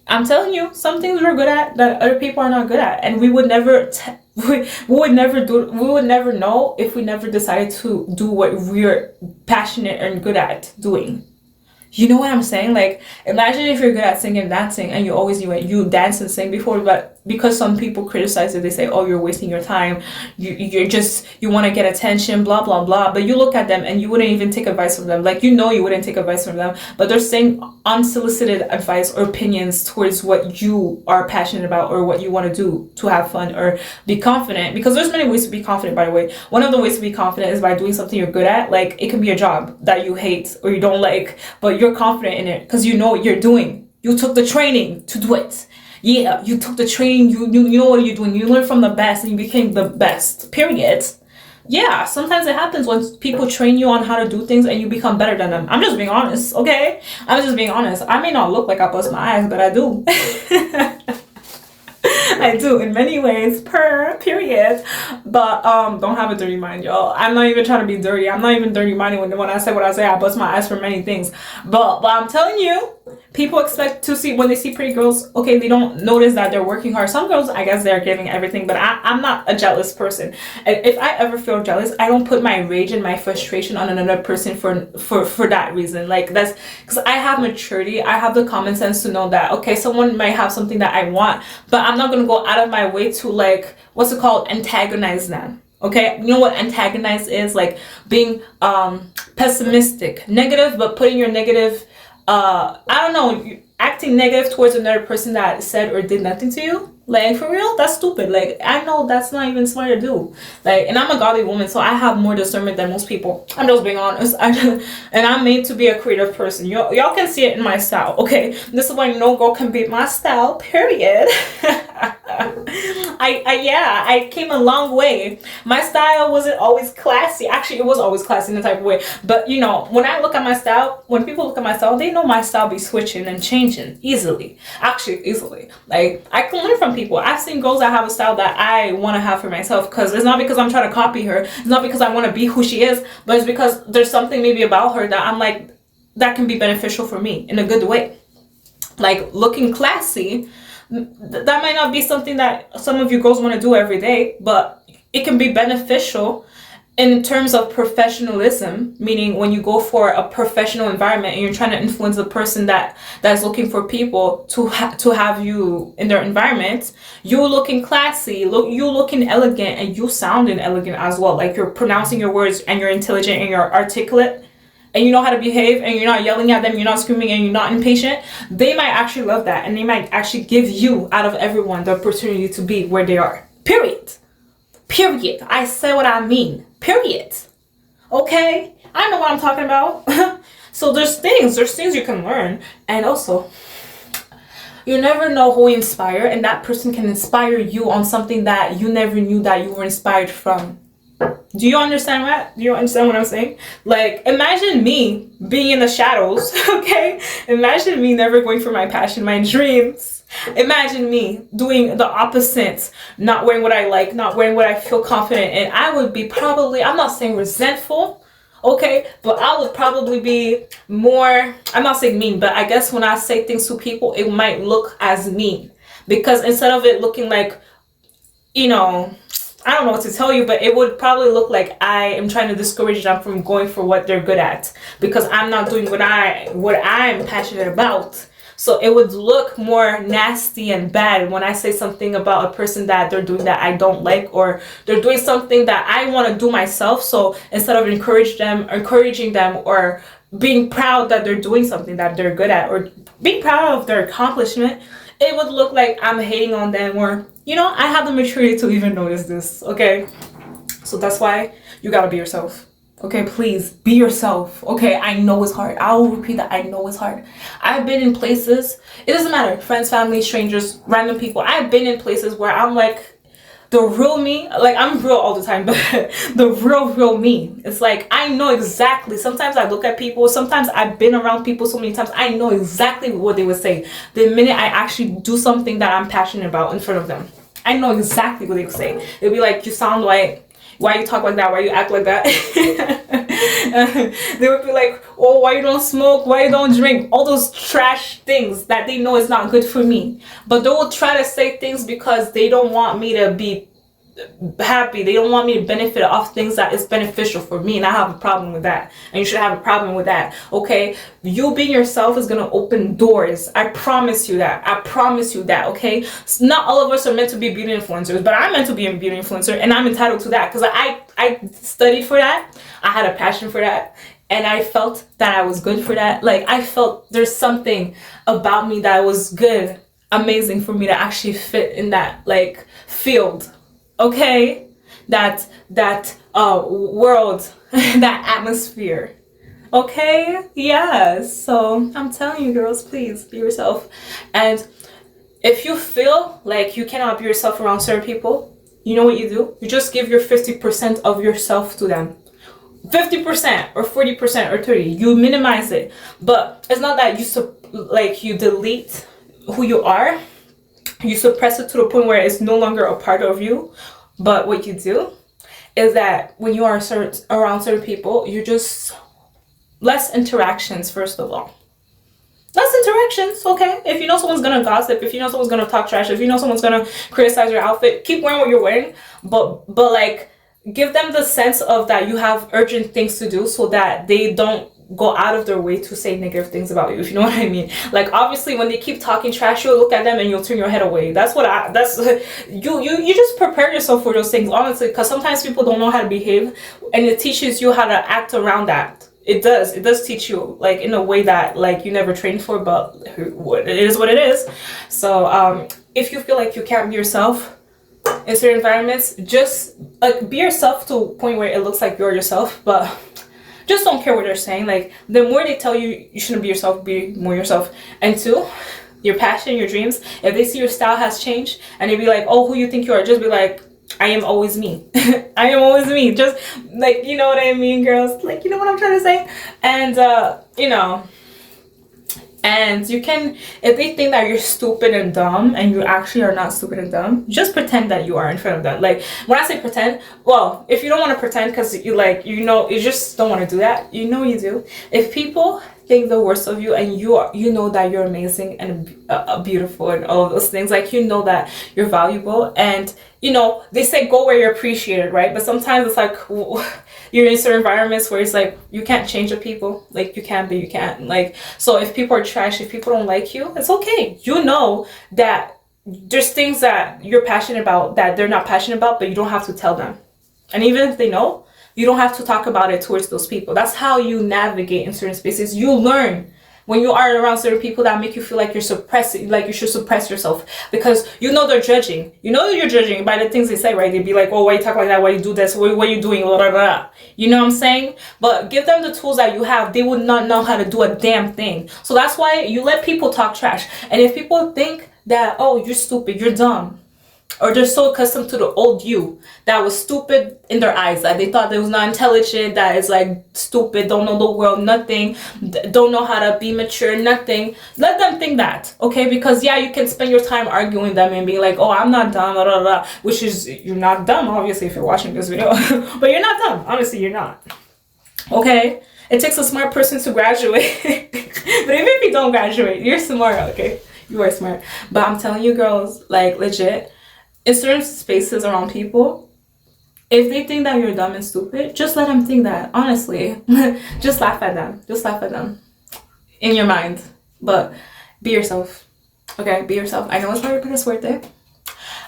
[SPEAKER 1] I'm telling you, some things we're good at that other people are not good at, and we would never we would never know if we never decided to do what we're passionate and good at doing. You know what I'm saying? Like, imagine if you're good at singing and dancing, and you dance and sing before, but because some people criticize it, they say, oh, you're wasting your time, you want to get attention, blah blah blah. But you look at them and you wouldn't even take advice from them. Like, you know, you wouldn't take advice from them, but they're saying unsolicited advice or opinions towards what you are passionate about, or what you want to do to have fun or be confident. Because there's many ways to be confident, by the way. One of the ways to be confident is by doing something you're good at. Like, it can be a job that you hate or you don't like, but you're confident in it because you know what you're doing. You took the training to do it. Yeah, you took the training, you know what you're doing. You learned from the best and you became the best. Period. Yeah, sometimes it happens when people train you on how to do things and you become better than them. I'm just being honest, okay? I'm just being honest. I may not look like I bust my ass, but I do. I do in many ways, period. But don't have a dirty mind, y'all. I'm not even trying to be dirty. I'm not even dirty minded when I say what I say. I bust my ass for many things. But I'm telling you, people expect to see, when they see pretty girls, okay, they don't notice that they're working hard. Some girls, I guess, they're giving everything, but I'm not a jealous person. And if I ever feel jealous, I don't put my rage and my frustration on another person for that reason. Like, that's because I have maturity. I have the common sense to know that, okay, someone might have something that I want, but I'm not gonna go out of my way to, like, what's it called, antagonize them. Okay, you know what antagonize is? Like, being pessimistic, negative, but putting your negative, I don't know, acting negative towards another person that said or did nothing to you. Like, for real, that's stupid. Like, I know that's not even smart to do. Like, and I'm a godly woman, so I have more discernment than most people. I'm just being honest. And I'm made to be a creative person. Y'all can see it in my style. Okay, this is why no girl can beat my style. Period. I came a long way. My style wasn't always classy. Actually, it was always classy in a type of way. But you know, when I look at my style, when people look at my style, they know my style be switching and changing easily. Actually, easily. Like, I can learn from people. I've seen girls that have a style that I want to have for myself, because it's not because I'm trying to copy her. It's not because I want to be who she is, but it's because there's something maybe about her that I'm like, that can be beneficial for me in a good way. Like, looking classy, that might not be something that some of you girls want to do every day, but it can be beneficial in terms of professionalism, meaning when you go for a professional environment and you're trying to influence the person that's looking for people to have you in their environment, you looking classy, you looking elegant, and you sounding elegant as well. Like, you're pronouncing your words and you're intelligent and you're articulate and you know how to behave and you're not yelling at them, you're not screaming, and you're not impatient. They might actually love that, and they might actually give you, out of everyone, the opportunity to be where they are. Period. I say what I mean. Period. Okay? I know what I'm talking about. So there's things you can learn. And also, you never know who you inspire, and that person can inspire you on something that you never knew that you were inspired from. Do you understand that? Do you understand what I'm saying? Like, imagine me being in the shadows, okay? Imagine me never going for my passion, my dreams. Imagine me doing the opposite, not wearing what I like, not wearing what I feel confident in. I would be probably, I'm not saying resentful, okay, but I would probably be more, I'm not saying mean, but I guess when I say things to people, it might look as mean. Because instead of it looking like, you know, I don't know what to tell you, but it would probably look like I am trying to discourage them from going for what they're good at, because I'm not doing what I'm passionate about. So it would look more nasty and bad when I say something about a person that they're doing that I don't like, or they're doing something that I want to do myself. So instead of encouraging them or being proud that they're doing something that they're good at, or being proud of their accomplishment, it would look like I'm hating on them, or, you know, I have the maturity to even notice this, okay? So that's why you gotta be yourself. Okay, please be yourself. Okay, I know it's hard. I will repeat that. I know it's hard. I've been in places, it doesn't matter, friends, family, strangers, random people. I've been in places where I'm like, the real me, like I'm real all the time, but the real me. It's like, I know exactly. Sometimes I look at people, sometimes I've been around people so many times, I know exactly what they would say the minute I actually do something that I'm passionate about in front of them. I know exactly what they would say. They'd be like, you sound like, why you talk like that? Why you act like that? They would be like, oh, why you don't smoke? Why you don't drink? All those trash things that they know is not good for me. But they will try to say things because they don't want me to be happy. They don't want me to benefit off things that is beneficial for me, and I have a problem with that, and you should have a problem with that. Okay, you being yourself is going to open doors. I promise you that. I promise you that. Okay, not all of us are meant to be beauty influencers, but I'm meant to be a beauty influencer, and I'm entitled to that because I studied for that. I had a passion for that, and I felt that I was good for that. Like, I felt there's something about me that was good, amazing for me to actually fit in that like field. Okay, that world, that atmosphere. Okay, yes. So I'm telling you, girls, please be yourself. And if you feel like you cannot be yourself around certain people, you know what you do? You just give your 50% of yourself to them. 50% or 40% or 30. You minimize it, but it's not that you delete who you are. You suppress it to the point where it's no longer a part of you. But what you do is that when you are around certain people, you just less interactions. First of all, less interactions. Okay, if you know someone's gonna gossip, if you know someone's gonna talk trash, if you know someone's gonna criticize your outfit, keep wearing what you're wearing, but like, give them the sense of that you have urgent things to do so that they don't go out of their way to say negative things about you, if you know what I mean. Like, obviously when they keep talking trash, you'll look at them and you'll turn your head away. That's you just prepare yourself for those things, honestly, because sometimes people don't know how to behave, and it teaches you how to act around that. It does teach you, like, in a way that like you never trained for, but it is what it is. So if you feel like you can't be yourself in certain environments, just like be yourself to a point where it looks like you're yourself, but just don't care what they're saying. Like, the more they tell you you shouldn't be yourself, be more yourself. And two, your passion, your dreams, if they see your style has changed and they be like, oh, who you think you are, just be like, I am always me. I am always me. Just like, you know what I mean, girls? Like, you know what I'm trying to say? And and you can, if they think that you're stupid and dumb and you actually are not stupid and dumb, just pretend that you are in front of them. Like, when I say pretend, well, if you don't want to pretend because you you just don't want to do that, you know you do. If people think the worst of you and you know that you're amazing and beautiful and all of those things, like, you know that you're valuable, and they say go where you're appreciated, right? But sometimes it's like you're in certain environments where it's like you can't change the people. Like, you can, but you can't. Like, so if people are trash, if people don't like you, it's okay. You know that there's things that you're passionate about that they're not passionate about, but you don't have to tell them. And even if they know, you don't have to talk about it towards those people. That's how you navigate in certain spaces. You learn when you are around certain people that make you feel like you're suppressing, like you should suppress yourself, because they're judging. You're judging by the things they say, right? They'd be like, oh, why you talk like that? Why you do this? What are you doing? Blah, blah, blah. You know what I'm saying? But give them the tools that you have. They would not know how to do a damn thing. So that's why you let people talk trash. And if people think that, oh, you're stupid, you're dumb, or they're so accustomed to the old you that was stupid in their eyes, that they thought they was not intelligent, that is like stupid, don't know the world, nothing, don't know how to be mature, nothing. Let them think that, okay? Because yeah, you can spend your time arguing with them and being like, oh, I'm not dumb, blah, blah, blah, which is, you're not dumb, obviously, if you're watching this video. But you're not dumb. Honestly, you're not. Okay? It takes a smart person to graduate. But even if you don't graduate, you're smart, okay? You are smart. But I'm telling you, girls, like, legit, in certain spaces around people, if they think that you're dumb and stupid, just let them think that. Honestly, just laugh at them. Just laugh at them in your mind. But be yourself. Okay, be yourself. I know it's hard, but it's worth it.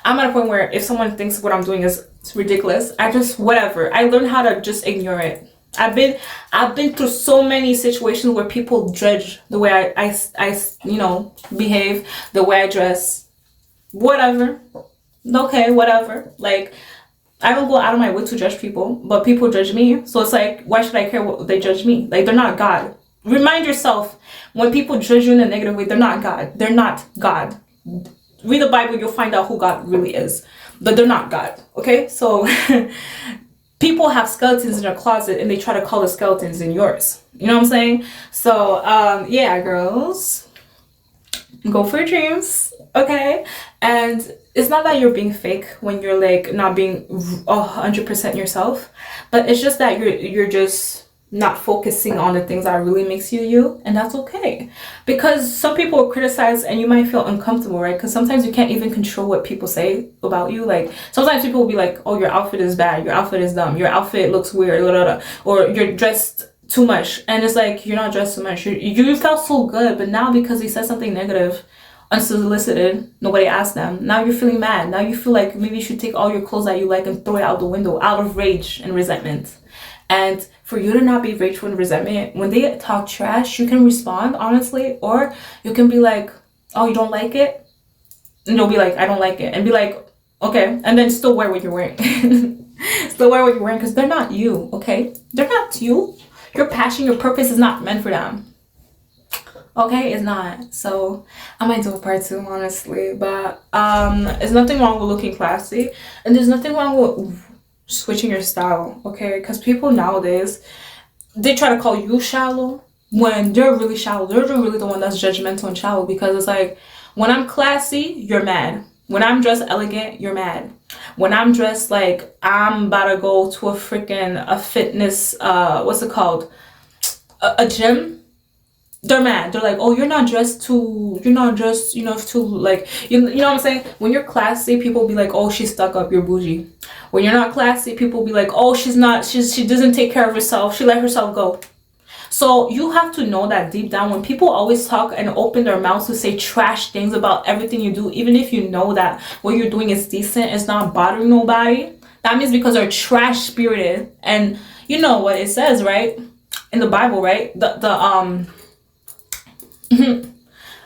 [SPEAKER 1] I'm at a point where if someone thinks what I'm doing is ridiculous, I just, whatever. I learned how to just ignore it. I've been through so many situations where people judge the way I behave, the way I dress, whatever. Okay, whatever. Like, I don't go out of my way to judge people, but people judge me. So it's like, why should I care what they judge me? Like, they're not God. Remind yourself, when people judge you in a negative way, they're not God. They're not God. Read the Bible, you'll find out who God really is. But they're not God, okay? So people have skeletons in their closet and they try to call the skeletons in yours. You know what I'm saying? So, yeah, girls, go for your dreams, okay? And it's not that you're being fake when you're like not being 100% yourself, but it's just that you're just not focusing on the things that really makes you you, and that's okay. Because some people will criticize and you might feel uncomfortable, right? Because sometimes you can't even control what people say about you. Like, sometimes people will be like, oh, your outfit is bad, your outfit is dumb, your outfit looks weird, blah, blah, blah, or you're dressed too much. And it's like, you're not dressed too much. You felt so good, but now because they said something negative, unsolicited, nobody asked them, now you're feeling mad. Now you feel like maybe you should take all your clothes that you like and throw it out the window out of rage and resentment. And for you to not be rageful and resentment, when they talk trash, you can respond honestly, or you can be like, oh, you don't like it? And you'll be like, I don't like it. And be like, okay. And then still wear what you're wearing. Still wear what you're wearing, because they're not you, okay? They're not you. Your passion, your purpose is not meant for them. Okay, it's not. So I might do a part 2, honestly. But there's nothing wrong with looking classy. And there's nothing wrong with switching your style, okay? Because people nowadays, they try to call you shallow when they're really shallow. They're really the one that's judgmental and shallow, because it's like, when I'm classy, you're mad. When I'm dressed elegant, you're mad. When I'm dressed like I'm about to go to a fitness, what's it called? A gym, they're mad. They're like, oh, you're not dressed, you know, too, like, you know what I'm saying? When you're classy, people be like, oh, she's stuck up, you're bougie. When you're not classy, people be like, oh, she doesn't take care of herself, she let herself go. So you have to know that deep down, when people always talk and open their mouths to say trash things about everything you do, even if you know that what you're doing is decent, it's not bothering nobody, that means because they're trash spirited. And you know what it says, right? In the Bible, right?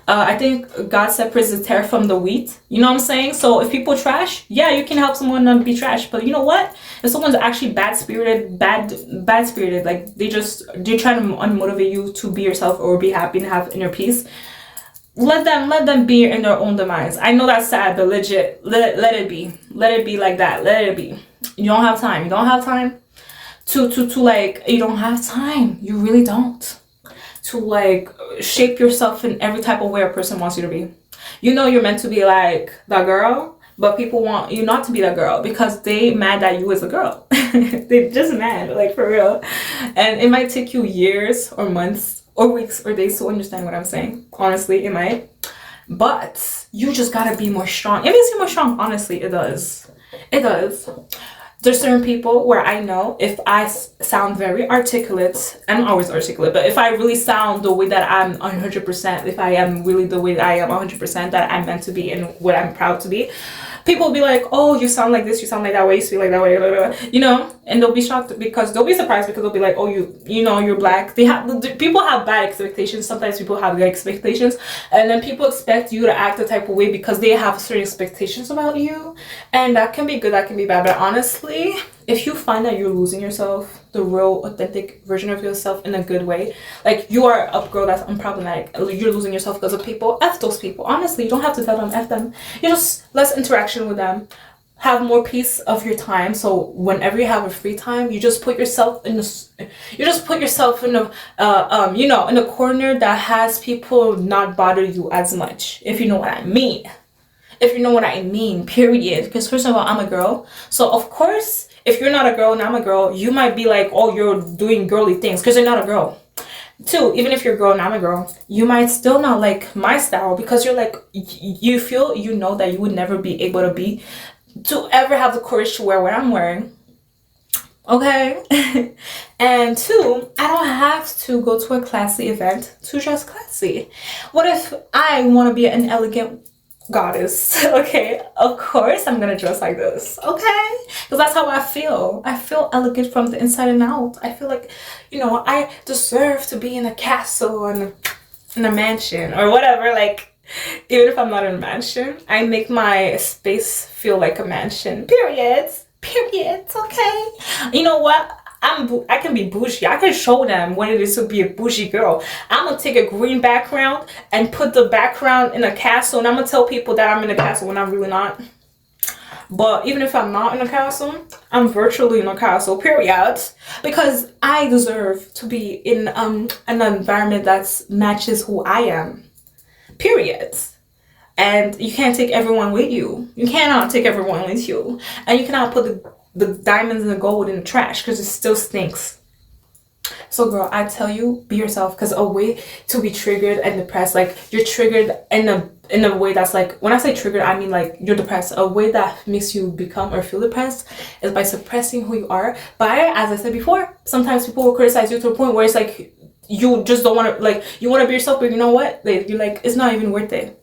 [SPEAKER 1] I think God separates the tare from the wheat. You know what I'm saying? So if people trash, yeah, you can help someone not be trash. But you know what? If someone's actually bad spirited, like they're trying to unmotivate you to be yourself or be happy and have inner peace, let them be in their own demise. I know that's sad, but legit, let it be. Let it be like that. Let it be. You don't have time. You don't have time to like, you don't have time. You really don't. To like shape yourself in every type of way a person wants you to be. You know you're meant to be like that girl, but people want you not to be that girl because they mad at you as a girl. They just mad, like, for real. And it might take you years or months or weeks or days to understand what I'm saying. Honestly, it might. But you just gotta be more strong. It makes you more strong. Honestly, it does. It does. There's certain people where I know if I sound very articulate, I'm always articulate, but if I really sound the way that I'm 100%, if I am really the way that I am 100%, that I'm meant to be and what I'm proud to be, people will be like, oh, you sound like this, you sound like that way, you speak like that way, blah, blah, blah. You know, and they'll be shocked because they'll be surprised because they'll be like, oh, you know, you're black. People have bad expectations. Sometimes people have good expectations, and then people expect you to act a type of way because they have certain expectations about you, and that can be good, that can be bad. But honestly, if you find that you're losing yourself, the real authentic version of yourself in a good way, like you are a girl that's unproblematic, you're losing yourself because of people, F those people. Honestly, you don't have to tell them F them. You just less interaction with them, have more piece of your time. So whenever you have a free time, you just put yourself in a you know, in a corner that has people not bother you as much, if you know what I mean. If you know what I mean, period. Because first of all, I'm a girl, so of course, if you're not a girl and I'm a girl, you might be like, oh, you're doing girly things because you're not a girl. Two, even if you're a girl and I'm a girl, you might still not like my style because you're like, you feel, you know, that you would never be able to ever have the courage to wear what I'm wearing. Okay. And two, I don't have to go to a classy event to dress classy. What if I want to be an elegant goddess? Okay, of course I'm gonna dress like this, okay, because that's how I feel. I feel elegant from the inside and out. I feel like, you know, I deserve to be in a castle and in a mansion or whatever. Like, even if I'm not in a mansion, I make my space feel like a mansion, period.
[SPEAKER 2] Period. Okay. You know what? I can be bougie. I can show them what it is to be a bougie girl. I'm gonna take a green background and put the background in a castle, and I'm gonna tell people that I'm in a castle when I'm really not. But even if I'm not in a castle, I'm virtually in a castle, period. Because I deserve to be in an environment that matches who I am. Period. And you can't take everyone with you. You cannot take everyone with you. And you cannot put the diamonds and the gold in the trash because it still stinks. So girl, I tell you, be yourself, because a way to be triggered and depressed, like you're triggered in a way that's like, when I say triggered, I mean like you're depressed. A way that makes you become or feel depressed is by suppressing who you are. But as I said before, sometimes people will criticize you to a point where it's like you just don't want to, like, you want to be yourself, but you know what? Like, you're like, it's not even worth it.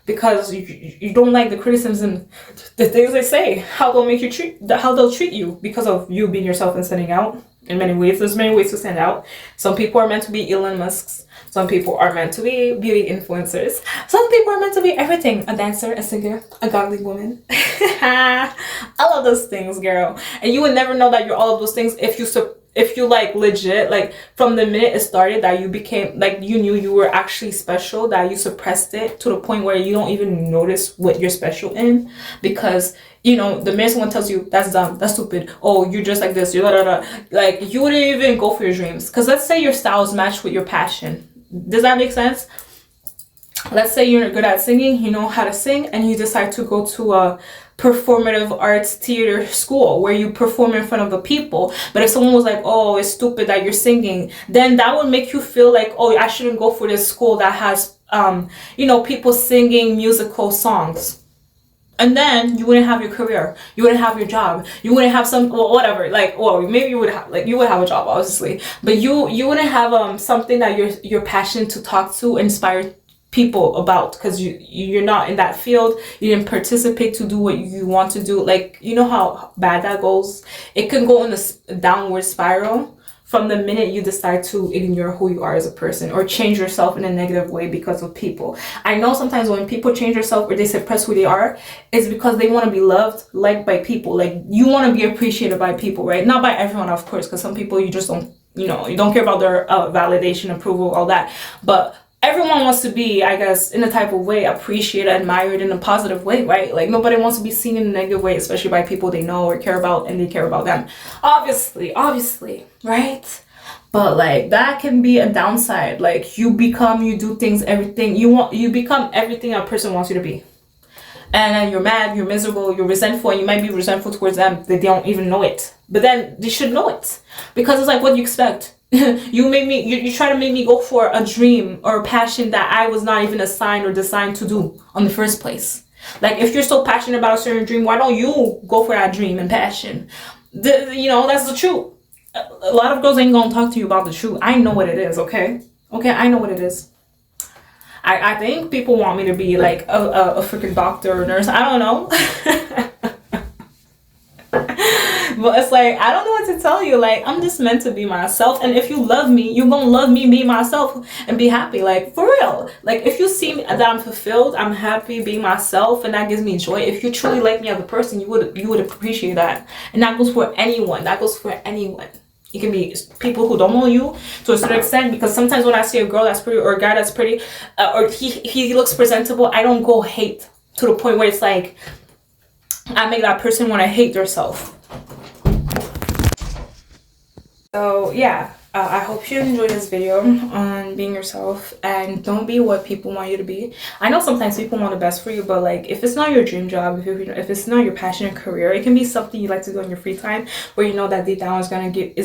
[SPEAKER 2] Because you don't like the criticism, the things they say, how they'll treat you because of you being yourself and standing out in many ways. There's many ways to stand out. Some people are meant to be Elon Musk's. Some people are meant to be beauty influencers. Some people are meant to be everything. A dancer, a singer, a godly woman. I love those things, girl. And you would never know that you're all of those things if you like legit, like from the minute it started, that you became, like, you knew you were actually special, that you suppressed it to the point where you don't even notice what you're special in. Because, you know, the minute someone tells you that's dumb, that's stupid, oh, you're just like this, you're like, you wouldn't even go for your dreams. Because let's say your styles match with your passion. Does that make sense? Let's say you're good at singing, you know how to sing, and you decide to go to a performative arts theater school where you perform in front of the people. But if someone was like, oh, it's stupid that you're singing, then that would make you feel like, oh, I shouldn't go for this school that has you know, people singing musical songs. And then you wouldn't have your career, you wouldn't have your job, you wouldn't have some, well, whatever, like, well, maybe you would have, like, you would have a job, obviously, but you wouldn't have something that you're passionate to talk to, inspire people about, because you're not in that field. You didn't participate to do what you want to do. Like, you know how bad that goes. It can go in a downward spiral from the minute you decide to ignore who you are as a person or change yourself in a negative way because of people. I know sometimes when people change themselves or they suppress who they are, it's because they want to be loved, liked by people. Like, you want to be appreciated by people, right? Not by everyone, of course, because some people you just don't, you know, you don't care about their validation, approval, all that. But everyone wants to be, I guess, in a type of way, appreciated, admired in a positive way, right? Like, nobody wants to be seen in a negative way, especially by people they know or care about and they care about them. Obviously, right? But like, that can be a downside. Like, you do things, everything you become everything a person wants you to be. And then you're mad, you're miserable, you're resentful, and you might be resentful towards them. They don't even know it. But then they should know it. Because it's like, what do you expect? you try to make me go for a dream or a passion that I was not even assigned or designed to do on the first place. Like, if you're so passionate about a certain dream, why don't you go for that dream and passion? You know, that's the truth. A lot of girls ain't gonna talk to you about the truth. I know what it is, okay? Okay, I know what it is. I think people want me to be like a freaking doctor or nurse. I don't know. But it's like, I don't know what to tell you. Like, I'm just meant to be myself. And if you love me, you're gonna love me, be myself, and be happy. Like, for real. Like, if you see me, that I'm fulfilled, I'm happy being myself, and that gives me joy. If you truly like me as a person, you would appreciate that. And that goes for anyone. That goes for anyone. It can be people who don't know you to a certain extent, because sometimes when I see a girl that's pretty or a guy that's pretty, or he looks presentable, I don't go hate to the point where it's like I make that person want to hate themselves. So yeah, I hope you enjoyed this video on being yourself, and don't be what people want you to be. I know sometimes people want the best for you, but like, if it's not your dream job, if it's not your passionate career, it can be something you like to do in your free time, where you know that deep down is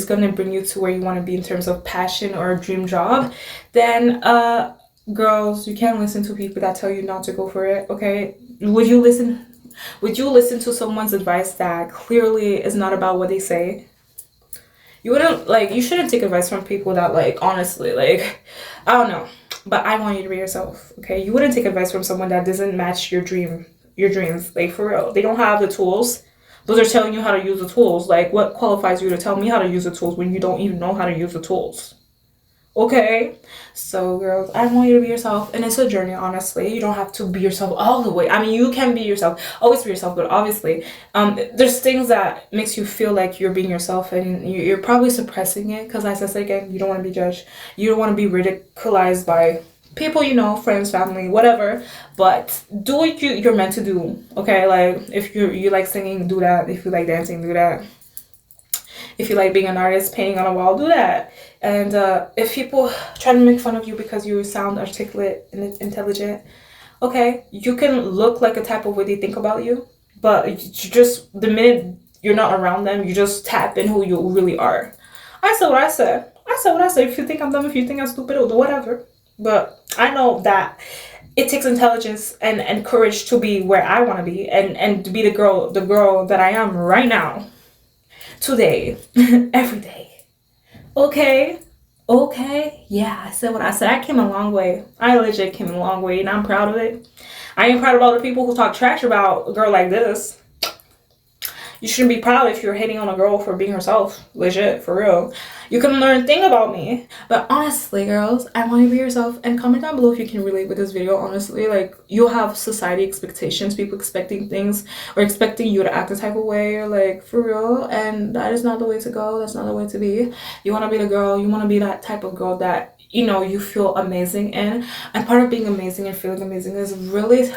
[SPEAKER 2] gonna bring you to where you want to be in terms of passion or a dream job. Then girls, you can't listen to people that tell you not to go for it. Okay, would you listen to someone's advice that clearly is not about what they say? You shouldn't take advice from people that, like, honestly, like, I don't know, but I want you to be yourself, okay? You wouldn't take advice from someone that doesn't match your dreams, like, for real. They don't have the tools, but they're telling you how to use the tools. Like, what qualifies you to tell me how to use the tools when you don't even know how to use the tools? Okay? So, girls, I want you to be yourself, and it's a journey, honestly. You don't have to be yourself all the way. I mean, you can be yourself, always be yourself, but obviously, there's things that makes you feel like you're being yourself, and you're probably suppressing it, because as I said again, you don't want to be judged. You don't want to be ridiculized by people you know, friends, family, whatever. But do what you're meant to do, okay? Like, if you like singing, do that. If you like dancing, do that. If you like being an artist, painting on a wall, do that. And if people try to make fun of you because you sound articulate and intelligent, okay, you can look like a type of way they think about you, but you just, the minute you're not around them, you just tap in who you really are. I said what I said. I said what I said. If you think I'm dumb, if you think I'm stupid, or whatever. But I know that it takes intelligence and courage to be where I want to be, and to be the girl that I am right now, today, every day. Okay? Okay? Yeah, I said what I said. I came a long way. I legit came a long way, and I'm proud of it. I ain't proud of all the people who talk trash about a girl like this. You shouldn't be proud if you're hating on a girl for being herself. Legit, for real. You can learn a thing about me. But honestly, girls, I want you to be yourself. And comment down below if you can relate with this video. Honestly, like, you'll have society expectations, people expecting things, or expecting you to act a type of way, or like, for real. And that is not the way to go. That's not the way to be. You want to be the girl. You want to be that type of girl that, you know, you feel amazing in. And part of being amazing and feeling amazing is really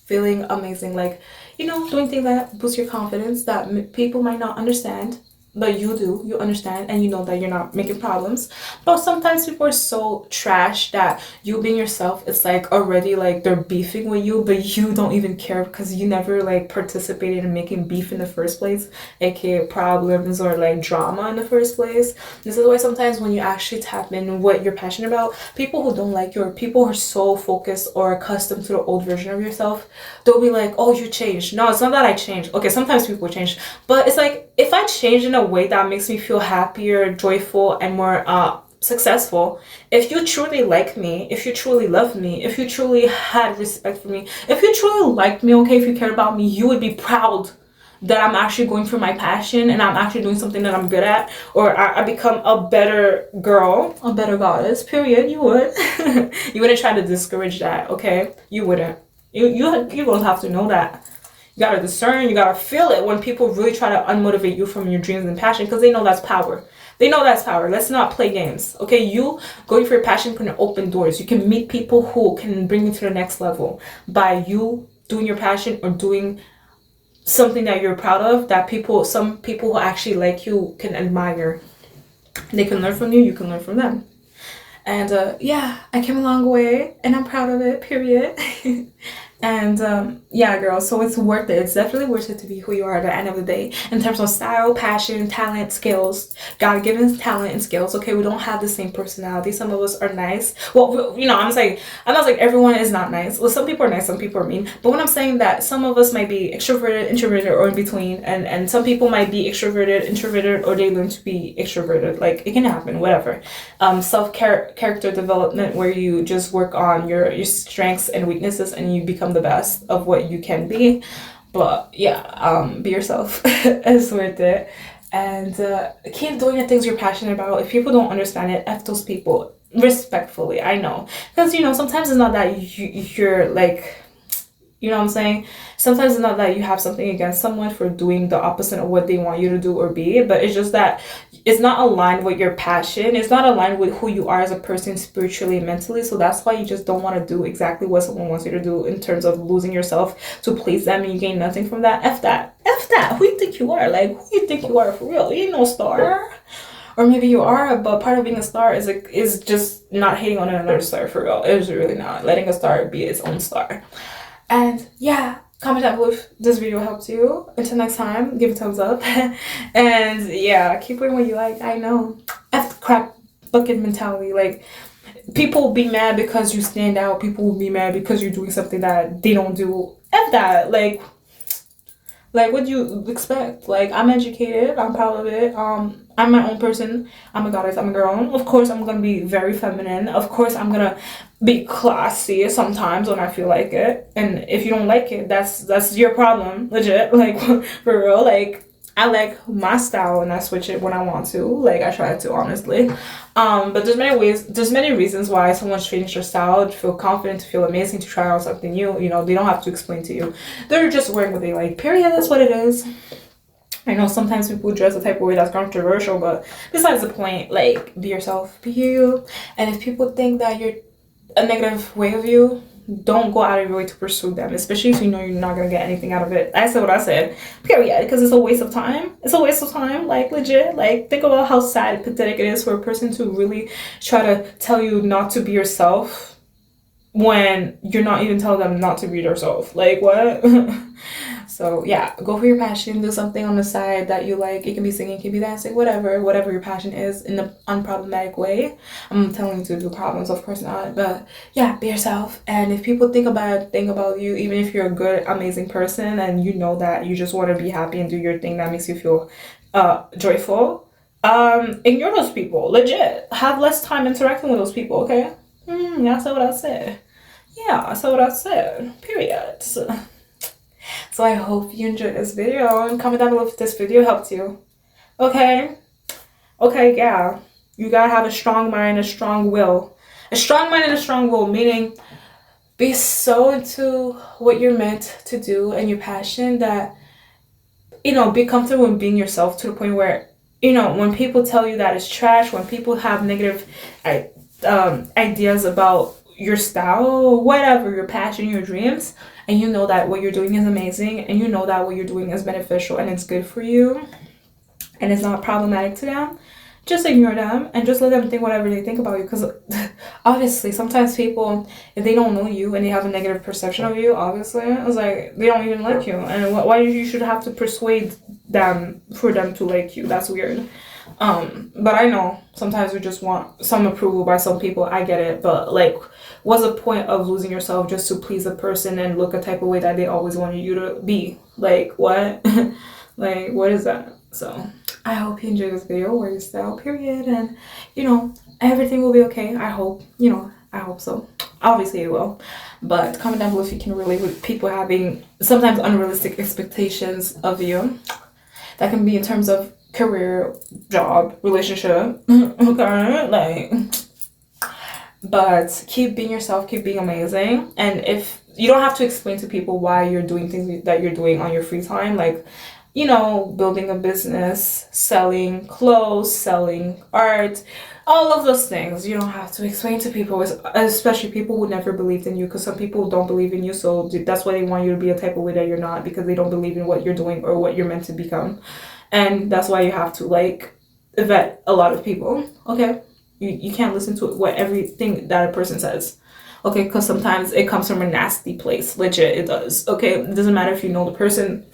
[SPEAKER 2] feeling amazing, like, you know, doing things that boost your confidence that people might not understand, but you do. You understand, and you know that you're not making problems. But sometimes people are so trash that you being yourself, it's like already like they're beefing with you, but you don't even care because you never like participated in making beef in the first place, aka problems or like drama in the first place. This is why sometimes when you actually tap in what you're passionate about, people who don't like you, or people who are so focused or accustomed to the old version of yourself, they'll be like, oh, you changed. No, it's not that I changed. Okay, sometimes people change, but it's like, if I change in a way that makes me feel happier, joyful, and more successful, if you truly like me, if you truly love me, if you truly had respect for me, if you truly liked me, okay, if you cared about me, you would be proud that I'm actually going for my passion, and I'm actually doing something that I'm good at, or I become a better girl, a better goddess, period. You would. You wouldn't try to discourage that, okay? You wouldn't. You both have to know that. You gotta discern, you gotta feel it when people really try to unmotivate you from your dreams and passion, because they know that's power. They know that's power. Let's not play games. Okay, you going for your passion can open doors. You can meet people who can bring you to the next level by you doing your passion, or doing something that you're proud of, that some people who actually like you can admire. They can learn from you, you can learn from them. And yeah, I came a long way, and I'm proud of it, period. And yeah, girls, so it's worth it. It's definitely worth it to be who you are at the end of the day, in terms of style, passion, talent, skills, God-given talent and skills. Okay, we don't have the same personality. Some of us are nice. Well, you know, I'm not saying everyone is not nice. Well, some people are nice, some people are mean. But when I'm saying that, some of us might be extroverted, introverted, or in between, and some people might be extroverted, introverted, or they learn to be extroverted. Like, it can happen, whatever. Character development, where you just work on your strengths and weaknesses, and you become the best of what you can be. But yeah, be yourself. It's worth it. And keep doing the things you're passionate about. If people don't understand it, F those people, respectfully. I know, because you know, sometimes it's not that you're like, you know what I'm saying? Sometimes it's not that you have something against someone for doing the opposite of what they want you to do or be, but it's just that it's not aligned with your passion. It's not aligned with who you are as a person, spiritually and mentally. So that's why you just don't want to do exactly what someone wants you to do, in terms of losing yourself to please them, and you gain nothing from that. F that. F that. Who you think you are? Like, who you think you are for real? You ain't no star. Or maybe you are, but part of being a star is just not hating on another star, for real. It's really not. Letting a star be its own star. And yeah, comment down below if this video helped you. Until next time, give it a thumbs up. And yeah, keep doing what you like. I know. F the crap bucket mentality. Like, people will be mad because you stand out. People will be mad because you're doing something that they don't do. F that. Like, what do you expect? Like, I'm educated. I'm proud of it. I'm my own person. I'm a goddess. I'm a girl. Of course, I'm gonna be very feminine. Of course, I'm gonna be classy sometimes when I feel like it. And if you don't like it, that's your problem. Legit. Like, for real. Like, I like my style and I switch it when I want to. Like I try to, honestly. But there's many reasons why someone's changed their style to feel confident, to feel amazing, to try out something new. You know, they don't have to explain to you. They're just wearing what they like. Period. That's what it is. I know sometimes people dress a type of way that's controversial, but besides the point, like, be yourself, be you. And if people think that you're a negative way of you, don't go out of your way to pursue them, especially if you know you're not gonna get anything out of it. I said what I said, period, because it's a waste of time. It's a waste of time, like, legit. Like, think about how sad and pathetic it is for a person to really try to tell you not to be yourself when you're not even telling them not to be yourself. Like, what? So yeah, go for your passion. Do something on the side that you like. It can be singing, it can be dancing, whatever your passion is, in an unproblematic way. I'm telling you to do problems, of course not. But yeah, be yourself. And if people think about you, even if you're a good, amazing person, and you know that you just want to be happy and do your thing that makes you feel joyful, ignore those people. Legit, have less time interacting with those people. Okay. That's what I said. Yeah, that's what I said. Period. So I hope you enjoyed this video, and comment down below if this video helped you. Okay? Okay, yeah. You gotta have a strong mind, a strong will. A strong mind and a strong will, meaning be so into what you're meant to do and your passion that, you know, be comfortable in being yourself to the point where, you know, when people tell you that it's trash, when people have negative ideas about your style, whatever, your passion, your dreams, and you know that what you're doing is amazing, and you know that what you're doing is beneficial and it's good for you, and it's not problematic to them, just ignore them and just let them think whatever they think about you. Because obviously sometimes people, if they don't know you and they have a negative perception of you, obviously it's like they don't even like you, and why you should have to persuade them for them to like you. That's weird. But I know sometimes we just want some approval by some people. I get it, but like, what's the point of losing yourself just to please a person and look a type of way that they always wanted you to be? Like, what? Like, what is that? So I hope you enjoyed this video. Wear your style, period, and you know, everything will be okay. I hope, you know, I hope so. Obviously it will. But comment down below if you can relate with people having sometimes unrealistic expectations of you. That can be in terms of career, job, relationship. Okay, like, but keep being yourself, keep being amazing. And if you don't have to explain to people why you're doing things that you're doing on your free time, like, you know, building a business, selling clothes, selling art, all of those things, you don't have to explain to people, especially people who never believed in you, because some people don't believe in you, so that's why they want you to be a type of way that you're not, because they don't believe in what you're doing or what you're meant to become. And that's why you have to, like, vet a lot of people. Okay, you can't listen to what everything that a person says. Okay, because sometimes it comes from a nasty place. Legit, it does. Okay, it doesn't matter if you know the person.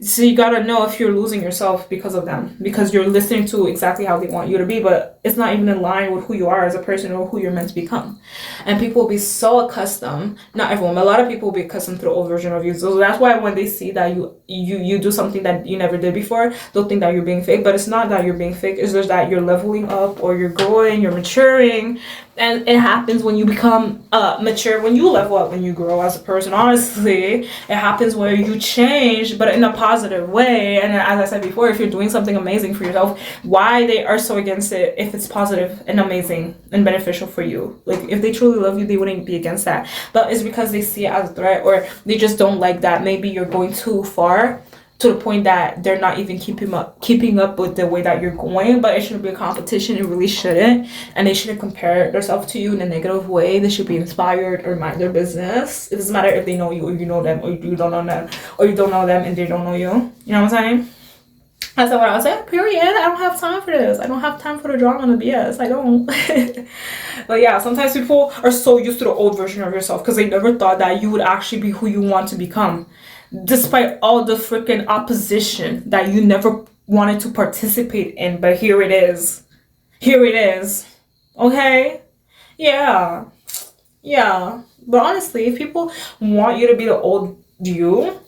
[SPEAKER 2] So you gotta know if you're losing yourself because of them, because you're listening to exactly how they want you to be, but it's not even in line with who you are as a person or who you're meant to become. And people will be so accustomed, not everyone, but a lot of people will be accustomed to the old version of you. So that's why when they see that you do something that you never did before, they'll think that you're being fake. But it's not that you're being fake, it's just that you're leveling up, or you're growing, you're maturing. And it happens when you become mature, when you level up, when you grow as a person. Honestly, it happens where you change, but in a positive way. And as I said before, if you're doing something amazing for yourself, why they are so against it if it's positive and amazing and beneficial for you? Like, if they truly love you, they wouldn't be against that. But it's because they see it as a threat, or they just don't like that maybe you're going too far, to the point that they're not even keeping up with the way that you're going. But it shouldn't be a competition. It really shouldn't. And they shouldn't compare themselves to you in a negative way. They should be inspired or mind their business. It doesn't matter if they know you or you know them, or you don't know them, or you don't know them and they don't know you. You know what I'm saying? That's what I was saying. Period. I don't have time for this. I don't have time for the drama and the BS. I don't. But yeah, sometimes people are so used to the old version of yourself because they never thought that you would actually be who you want to become, despite all the freaking opposition that you never wanted to participate in. But here it is. Here it is. Okay? Yeah. Yeah. But honestly, if people want you to be the old you,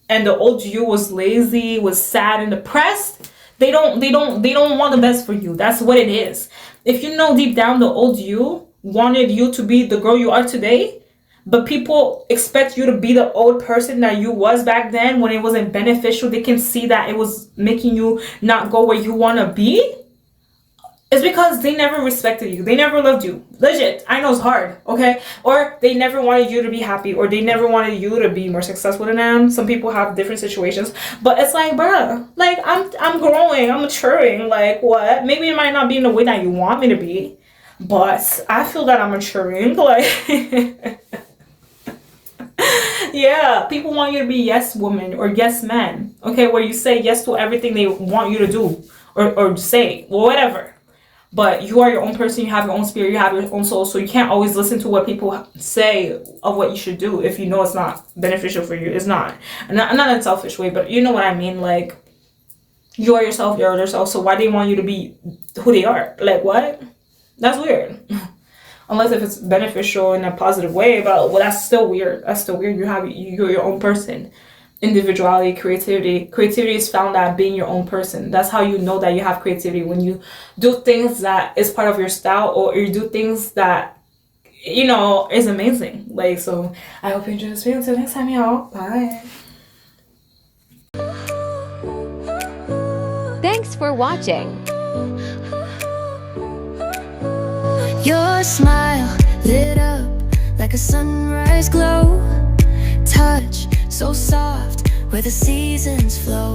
[SPEAKER 2] and the old you was lazy, was sad and depressed, they don't want the best for you. That's what it is. If you know deep down the old you wanted you to be the girl you are today, but people expect you to be the old person that you was back then when it wasn't beneficial. They can see that it was making you not go where you want to be. It's because they never respected you. They never loved you. Legit. I know it's hard, okay? Or they never wanted you to be happy, or they never wanted you to be more successful than them. Some people have different situations. But it's like, bruh, like I'm growing, I'm maturing. Like what? Maybe it might not be in the way that you want me to be, but I feel that I'm maturing. Like yeah, people want you to be yes woman or yes man. Okay, where you say yes to everything they want you to do or say, or whatever. But you are your own person, you have your own spirit, you have your own soul, so you can't always listen to what people say of what you should do if you know it's not beneficial for you. It's not. Not in a selfish way, but you know what I mean. Like, you are yourself, you're yourself, so why do they want you to be who they are? Like, what? That's weird. Unless if it's beneficial in a positive way, but well, that's still weird. That's still weird. You're your own person. Individuality, creativity is found at being your own person. That's how you know that you have creativity, when you do things that is part of your style, or you do things that is amazing. Like, so I hope you enjoyed this video. Until next time, y'all, bye.
[SPEAKER 3] Thanks for watching.
[SPEAKER 4] Your smile lit up like a sunrise glow. Touch so soft where the seasons flow.